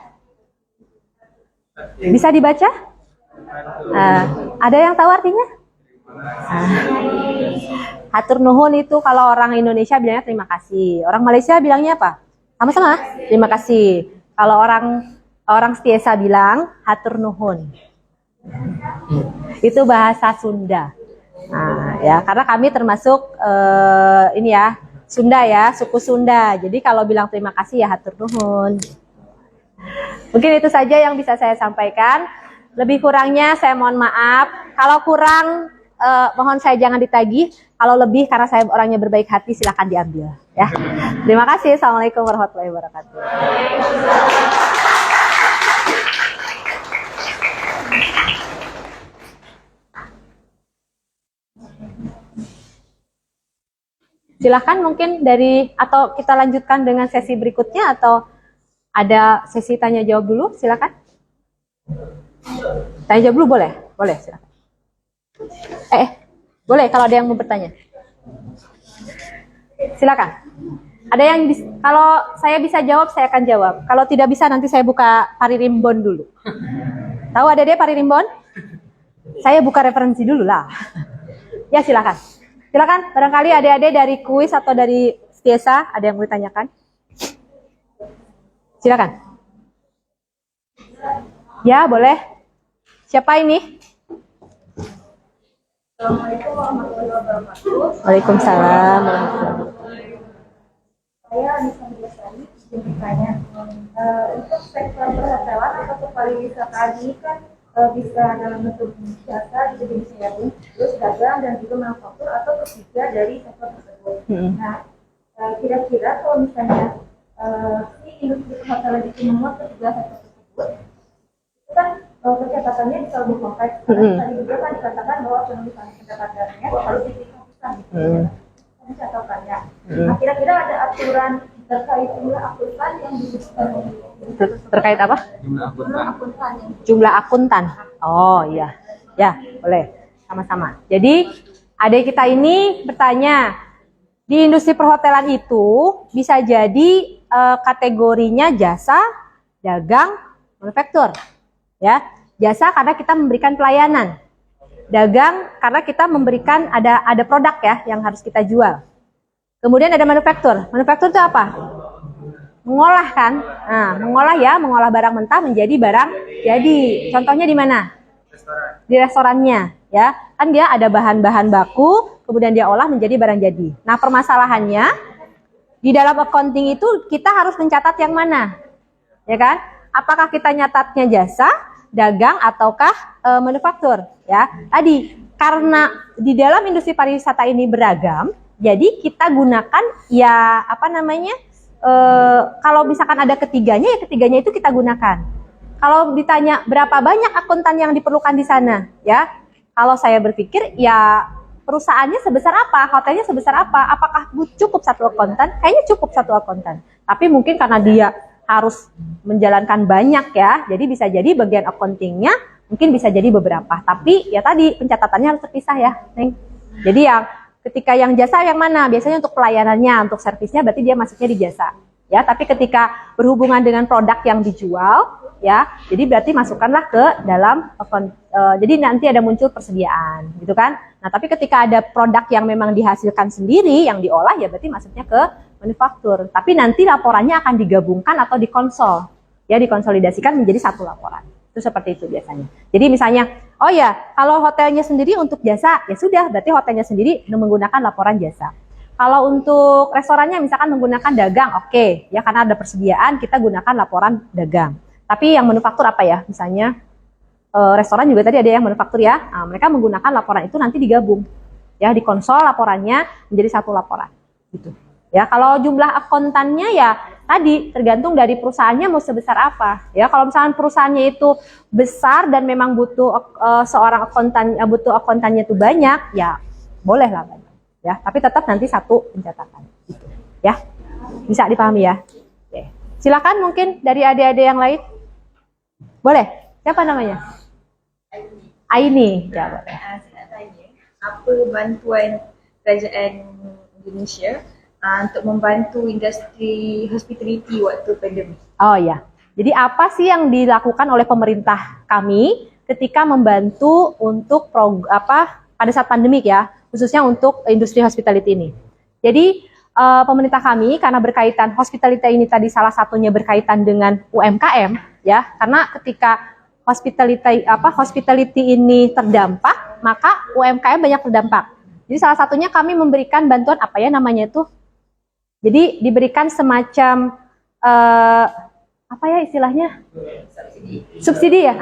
Bisa dibaca? Ada yang tahu artinya? Hatur nuhun itu kalau orang Indonesia bilangnya terima kasih. Orang Malaysia bilangnya apa? Sama-sama, terima kasih. Kalau orang Setiesa bilang hatur nuhun. Itu bahasa Sunda. Nah, ya, karena kami termasuk ini ya, Sunda ya, suku Sunda. Jadi kalau bilang terima kasih ya hatur nuhun. Mungkin itu saja yang bisa saya sampaikan. Lebih kurangnya saya mohon maaf. Kalau kurang mohon saya jangan ditagih. Kalau lebih karena saya orangnya berbaik hati, silakan diambil ya. Terima kasih. Assalamualaikum warahmatullahi wabarakatuh. Silahkan mungkin atau kita lanjutkan dengan sesi berikutnya atau ada sesi tanya jawab dulu, silakan. Tanya jawab dulu boleh? Boleh, silakan. Boleh kalau ada yang mau bertanya. Silakan. Ada yang kalau saya bisa jawab, saya akan jawab. Kalau tidak bisa, nanti saya buka Paririmbon dulu. Tahu ada deh Paririmbon? Saya buka referensi dulu lah. Ya, silakan. Silakan, barangkali adik-adik dari kuis atau dari Setiesa, ada yang mau ditanyakan? Silakan. Ya, boleh. Siapa ini? Assalamualaikum warahmatullahi wabarakatuh. Waalaikumsalam warahmatullahi wabarakatuh. Saya Anissa Biasari, ingin bertanya, untuk sektor perhotelan atau pariwisata ini kan bisa dalam bentuk jasa, bisa jenis sharing, terus dagang dan juga manufaktur atau ketiga dari sektor tersebut. Nah, kira-kira kalau misalnya si industri perhotelan itu memuat ketiga sektor tersebut, itu kan pencatatannya bisa lebih kompleks. Karena tadi juga kan dikatakan bahwa penulisan pencatatannya harus dipisahkan. Catatannya. Nah, kira-kira ada aturan terkait jumlah akuntan yang dibutuhkan Terkait apa? jumlah akuntan yang Jumlah akuntan. Oh iya. Ya, boleh. Sama-sama. Jadi, adik kita ini bertanya, di industri perhotelan itu bisa jadi kategorinya jasa, dagang, manufaktur. Ya, jasa karena kita memberikan pelayanan. Dagang karena kita memberikan ada produk ya yang harus kita jual. Kemudian ada manufaktur. Manufaktur itu apa? Mengolah kan? Nah, mengolah barang mentah menjadi barang jadi. Contohnya di mana? Di restorannya, ya. Kan dia ada bahan-bahan baku, kemudian dia olah menjadi barang jadi. Nah, permasalahannya di dalam accounting itu kita harus mencatat yang mana? Ya kan? Apakah kita nyatatnya jasa, dagang ataukah manufaktur? Ya, tadi karena di dalam industri pariwisata ini beragam, jadi kita gunakan ya kalau misalkan ada ketiganya, ya ketiganya itu kita gunakan. Kalau ditanya berapa banyak akuntan yang diperlukan di sana, ya kalau saya berpikir ya perusahaannya sebesar apa, hotelnya sebesar apa, apakah cukup satu akuntan? Kayaknya cukup satu akuntan. Tapi mungkin karena dia harus menjalankan banyak ya, jadi bisa jadi bagian accountingnya mungkin bisa jadi beberapa, tapi ya tadi pencatatannya harus terpisah ya, Neng. Jadi yang ketika yang jasa yang mana? Biasanya untuk pelayanannya, untuk servisnya berarti dia masuknya di jasa. Ya, tapi ketika berhubungan dengan produk yang dijual, ya, jadi berarti masukkanlah ke dalam jadi nanti ada muncul persediaan, gitu kan? Nah, tapi ketika ada produk yang memang dihasilkan sendiri, yang diolah ya berarti masuknya ke manufaktur. Tapi nanti laporannya akan digabungkan atau dikonsol, ya dikonsolidasikan menjadi satu laporan. Itu seperti itu biasanya. Jadi misalnya, oh ya, kalau hotelnya sendiri untuk jasa, ya sudah, berarti hotelnya sendiri menggunakan laporan jasa. Kalau untuk restorannya misalkan menggunakan dagang, oke, ya karena ada persediaan, kita gunakan laporan dagang. Tapi yang manufaktur apa ya? Misalnya restoran juga tadi ada yang manufaktur ya. Nah, mereka menggunakan laporan itu nanti digabung, ya dikonsol laporannya menjadi satu laporan. Gitu. Ya, kalau jumlah akuntannya ya tadi tergantung dari perusahaannya mau sebesar apa. Ya, kalau misalnya perusahaannya itu besar dan memang butuh seorang akuntan, butuh akuntannya itu banyak, ya boleh lah banyak. Ya, tapi tetap nanti satu pencatatan. Gitu. Ya, bisa dipahami ya. Oke. Silakan mungkin dari adik-adik yang lain. Boleh. Siapa namanya? Aini. Ya, boleh. Saya nak tanya, apa bantuan kerajaan Indonesia untuk membantu industri hospitality waktu pandemik? Oh ya, jadi apa sih yang dilakukan oleh pemerintah kami ketika membantu untuk pada saat pandemik ya, khususnya untuk industri hospitality ini. Jadi pemerintah kami karena berkaitan hospitality ini tadi salah satunya berkaitan dengan UMKM ya, karena ketika hospitality ini terdampak, maka UMKM banyak terdampak. Jadi salah satunya kami memberikan bantuan apa ya namanya itu? Jadi diberikan semacam apa ya istilahnya? Subsidi ya.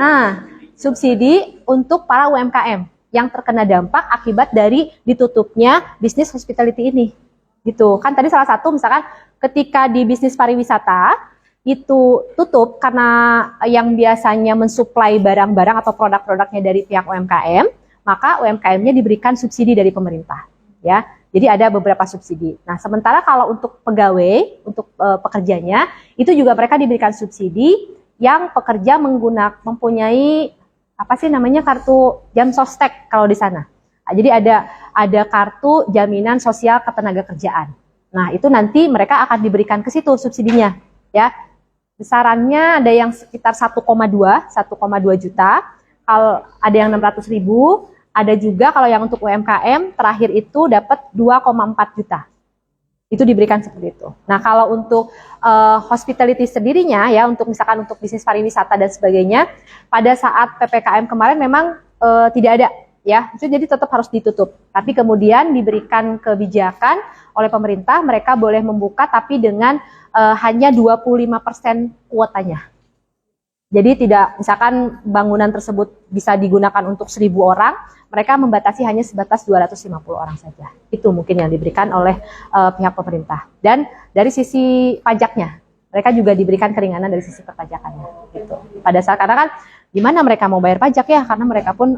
Subsidi untuk para UMKM yang terkena dampak akibat dari ditutupnya bisnis hospitality ini. Gitu. Kan tadi salah satu misalkan ketika di bisnis pariwisata itu tutup karena yang biasanya mensuplai barang-barang atau produk-produknya dari pihak UMKM, maka UMKM-nya diberikan subsidi dari pemerintah. Ya. Jadi ada beberapa subsidi. Nah, sementara kalau untuk pegawai, untuk pekerjanya, itu juga mereka diberikan subsidi yang pekerja mempunyai apa sih namanya kartu jam sostek kalau di sana. Nah, jadi ada kartu jaminan sosial ketenagakerjaan. Nah, itu nanti mereka akan diberikan ke situ subsidinya, ya. Besarannya ada yang sekitar 1,2 juta. Kalau ada yang 600.000, ada juga kalau yang untuk UMKM terakhir itu dapat 2,4 juta. Itu diberikan seperti itu. Nah, kalau untuk hospitality sendirinya ya, untuk misalkan untuk bisnis pariwisata dan sebagainya, pada saat PPKM kemarin memang tidak ada ya. Itu jadi tetap harus ditutup. Tapi kemudian diberikan kebijakan oleh pemerintah, mereka boleh membuka tapi dengan hanya 25% kuotanya. Jadi tidak, misalkan bangunan tersebut bisa digunakan untuk 1.000 orang, mereka membatasi hanya sebatas 250 orang saja. Itu mungkin yang diberikan oleh pihak pemerintah. Dan dari sisi pajaknya, mereka juga diberikan keringanan dari sisi perpajakannya. Gitu. Pada saat, karena kan gimana mereka mau bayar pajak ya, karena mereka pun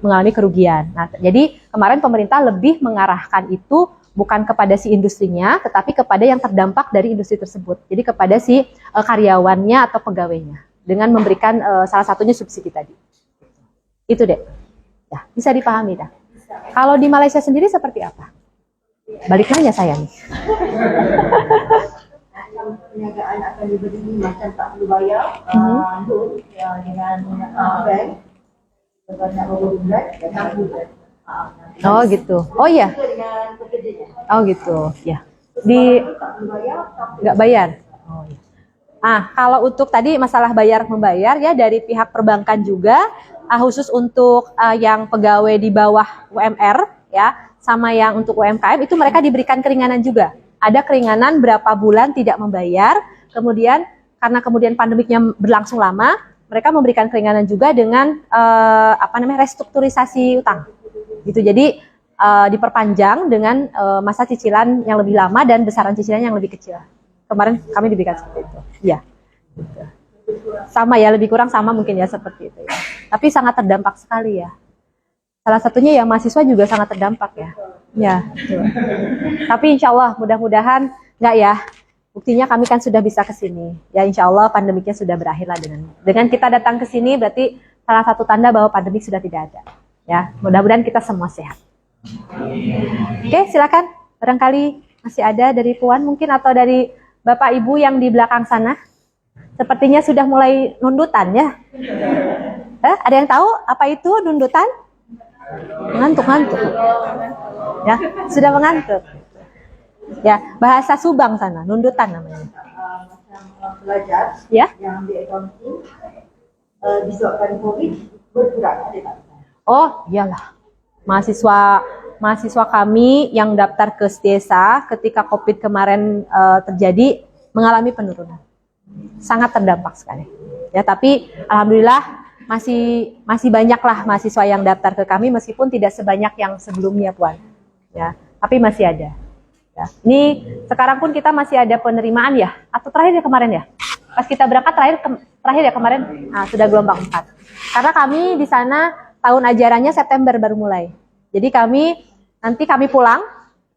mengalami kerugian. Nah, jadi kemarin pemerintah lebih mengarahkan itu bukan kepada si industrinya, tetapi kepada yang terdampak dari industri tersebut. Jadi kepada si karyawannya atau pegawainya, dengan memberikan salah satunya subsidi tadi. Itu deh. Ya, bisa dipahami dah. Kalau di Malaysia sendiri seperti apa? Balik nanya saya nih. Perniagaan akan diberi macam tak perlu bayar, loan dengan bank sebanyak beberapa bulan dan 6 bulan. Oh gitu. Oh iya. Oh gitu. Ya. Nggak bayar. Oh iya. Kalau untuk tadi masalah bayar membayar ya dari pihak perbankan juga, khusus untuk yang pegawai di bawah UMR ya, sama yang untuk UMKM itu mereka diberikan keringanan juga. Ada keringanan berapa bulan tidak membayar, kemudian karena kemudian pandemiknya berlangsung lama, mereka memberikan keringanan juga dengan restrukturisasi utang. Gitu. Jadi diperpanjang dengan masa cicilan yang lebih lama dan besaran cicilan yang lebih kecil. Kemarin kami diberikan seperti itu. Iya. Gitu. Sama ya, lebih kurang sama mungkin ya seperti itu ya. Tapi sangat terdampak sekali ya. Salah satunya ya mahasiswa juga sangat terdampak ya. Ya. Gitu. Tapi insya Allah mudah-mudahan enggak ya. Buktinya kami kan sudah bisa ke sini. Ya insya Allah pandemiknya sudah berakhir lah dengan kita datang ke sini, berarti salah satu tanda bahwa pandemik sudah tidak ada. Ya, mudah-mudahan kita semua sehat. Oke, silakan. Barangkali masih ada dari Puan mungkin atau dari Bapak Ibu yang di belakang sana. Sepertinya sudah mulai nundutan ya. Ada yang tahu apa itu nundutan? Ngantuk. Ya, sudah mengantuk. Ya, bahasa Subang sana, nundutan namanya. Macam pelajar ya? Yang ambil accounting disebabkan COVID berkurang ada tak? Oh, iyalah. Mahasiswa kami yang daftar ke STESA ketika COVID kemarin terjadi mengalami penurunan. Sangat terdampak sekali. Ya, tapi alhamdulillah masih banyaklah mahasiswa yang daftar ke kami meskipun tidak sebanyak yang sebelumnya, Puan. Ya, tapi masih ada. Ya. Ini sekarang pun kita masih ada penerimaan ya, atau terakhir ya kemarin ya. Pas kita berangkat terakhir ya kemarin, sudah gelombang 4. Karena kami di sana tahun ajarannya September baru mulai. Jadi nanti kami pulang,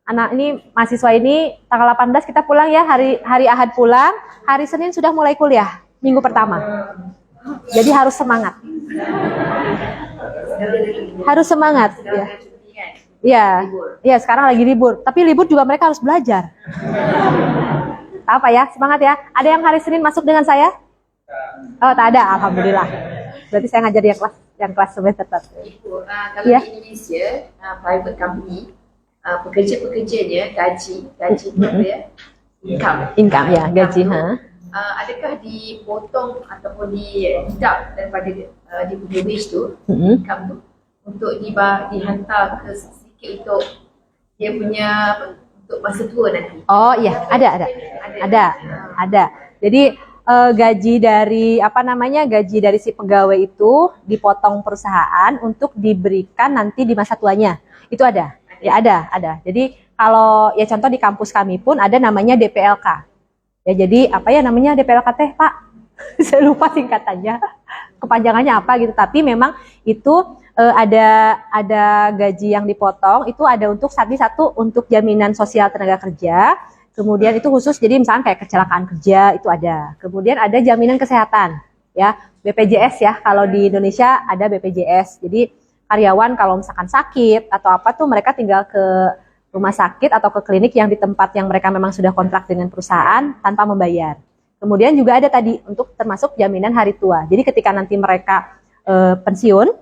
anak ini mahasiswa ini tanggal 18 kita pulang ya, hari Ahad pulang, hari Senin sudah mulai kuliah, minggu pertama. Jadi harus semangat. Harus semangat ya. Iya, sekarang lagi libur. Tapi libur juga mereka harus belajar. Apa ya, semangat ya. Ada yang hari Senin masuk dengan saya? Oh, tak ada, alhamdulillah. Berarti saya ngajar yang kelas semester 1. Kalau di Indonesia, private company, pekerja-pekerjanya gaji apa ya? Income ya, gaji. Adakah dipotong ataupun dideduct daripada dia punya wage tu, income tu, untuk dihantar ke sedikit untuk dia punya untuk masa tua nanti? Oh iya, ada. Jadi gaji dari si pegawai itu dipotong perusahaan untuk diberikan nanti di masa tuanya. Itu ada. Ya ada. Jadi kalau ya contoh di kampus kami pun ada namanya DPLK. Ya jadi apa ya namanya DPLK teh, Pak? Saya lupa singkatannya. Kepanjangannya apa gitu. Tapi memang itu ada gaji yang dipotong, itu ada untuk satu untuk jaminan sosial tenaga kerja, kemudian itu khusus jadi misalnya kayak kecelakaan kerja itu ada, kemudian ada jaminan kesehatan ya, BPJS ya, kalau di Indonesia ada BPJS, jadi karyawan kalau misalkan sakit atau apa tuh mereka tinggal ke rumah sakit atau ke klinik yang di tempat yang mereka memang sudah kontrak dengan perusahaan tanpa membayar. Kemudian juga ada tadi untuk termasuk jaminan hari tua. Jadi ketika nanti mereka pensiun,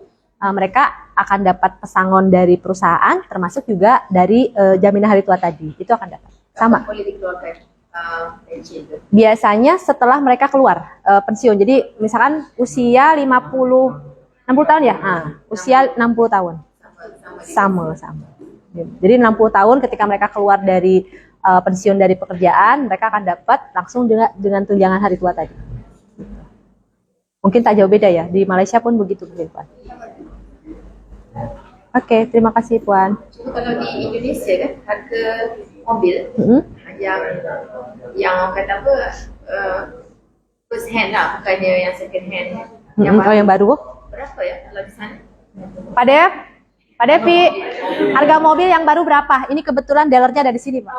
mereka akan dapat pesangon dari perusahaan, termasuk juga dari jaminan hari tua tadi. Itu akan dapat. Sama. Boleh dikeluarkan pensiun itu? Biasanya setelah mereka keluar pensiun. Jadi misalkan usia 60 tahun ya? Usia 60 tahun. Sama. Jadi 60 tahun ketika mereka keluar dari pensiun dari pekerjaan, mereka akan dapat langsung dengan tunjangan hari tua tadi. Mungkin tak jauh beda ya, di Malaysia pun begitu Puan. Oke, terima kasih Puan. Cuma kalau di Indonesia kan harga mobil yang kata apa first hand lah, bukannya yang second hand. Yang baru. Berapa ya kalau di sana? Pak Devi, harga mobil yang baru berapa? Ini kebetulan dealernya ada di sini, Pak.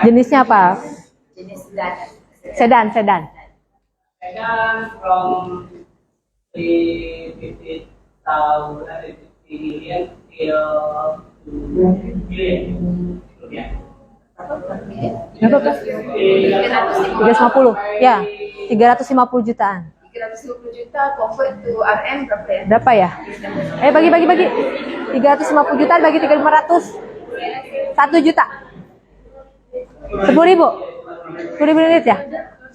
Jenisnya apa? Jenis Sedan. Sedan from 50,000 million till 2 million. Berapa? 350. Ya, 350 jutaan. 350 juta convert to RM berapa ya? Berapa ya? Bagi. 350 jutaan bagi 3.500. 1 juta. 10.000. 10.000 ringgit ya?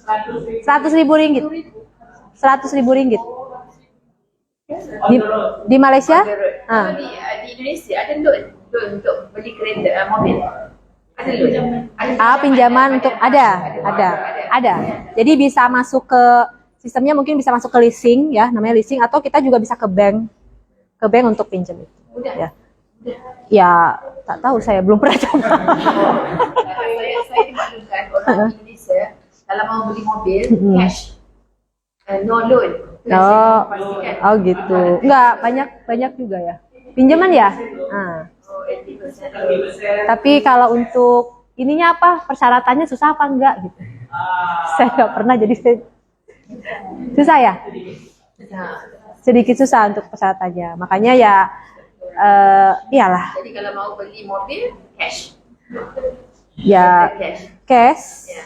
100.000 ringgit. 100.000 ringgit. Di Malaysia? Kalau di Indonesia ada loan untuk beli kereta mobil. Ada loan. Pinjaman untuk ada. Jadi bisa masuk ke sistemnya, mungkin bisa masuk ke leasing ya, namanya leasing, atau kita juga bisa ke bank untuk pinjam itu. Mudah. Ya, tak tahu, saya belum pernah coba. Saya dimaklumkan orang Indonesia kalau mau beli mobil cash, no loan. Oh gitu. Enggak, banyak juga ya. Pinjaman ya? 80%. Tapi kalau untuk ininya apa? Persyaratannya susah apa enggak gitu? Saya nggak pernah, jadi susah ya? Sedikit susah untuk persyaratannya. Makanya ya iyalah. Jadi kalau mau beli mobil cash. Ya cash. Ya.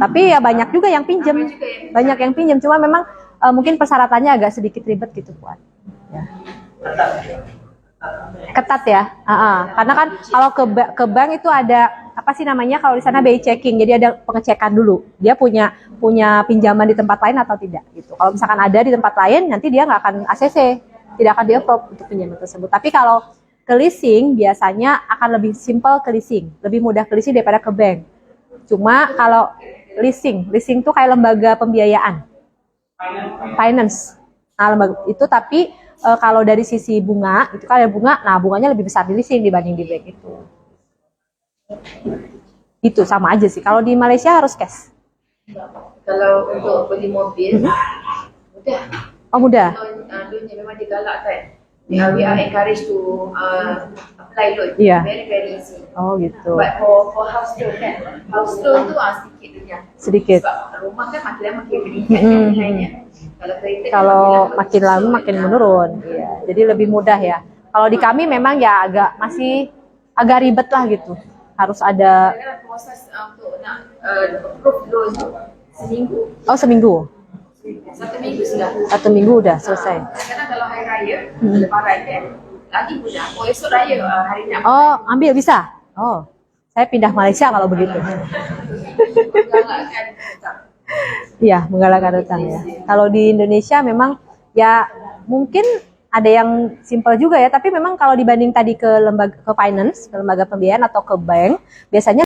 Tapi ya banyak juga yang pinjam. Banyak yang pinjam, cuma memang mungkin persyaratannya agak sedikit ribet gitu, Puan. Ya. Ketat ya. Karena kan kalau ke bank itu ada apa sih namanya, kalau di sana BI checking, jadi ada pengecekan dulu dia punya pinjaman di tempat lain atau tidak gitu. Kalau misalkan ada di tempat lain, nanti dia nggak akan ACC, tidak akan di-approve untuk pinjaman tersebut. Tapi kalau ke leasing biasanya akan lebih simpel ke leasing, lebih mudah ke leasing daripada ke bank. Cuma kalau leasing tuh kayak lembaga pembiayaan, finance. Nah, lembaga itu, tapi kalau dari sisi bunga itu kan ada bunga, nah bunganya lebih besar di leasing dibanding di bank itu. Itu sama aja sih. Kalau di Malaysia harus cash. Kalau untuk beli mobil mudah. Oh mudah. Loannya memang digalakkan. We are encouraged to apply loan. Iya. Very easy. Oh gitu. But for house loan kan, house loan tu sedikit dunia. Sedikit. Sebab rumah kan makin lama makin meningkat kan nilainya. Kalau kereta Kalau makin lama makin menurun. Iya. Jadi lebih mudah ya. Kalau di kami memang ya masih agak ribet lah gitu. Harus ada. Proses untuk nak approve loan tu seminggu. Oh seminggu. 1 minggu sudah. 1 minggu udah selesai. Kadang-kadang kalau hari raya, lebaran kan, lagi mudah. Oh esok raya hari nak. Oh ambil bisa. Oh saya pindah Malaysia kalau begitu. Menggalakkan hutang. Iya menggalakkan hutang ya. Kalau di Indonesia memang ya mungkin ada yang simpel juga ya. Tapi memang kalau dibanding tadi ke lembaga finance, ke lembaga pembiayaan atau ke bank, biasanya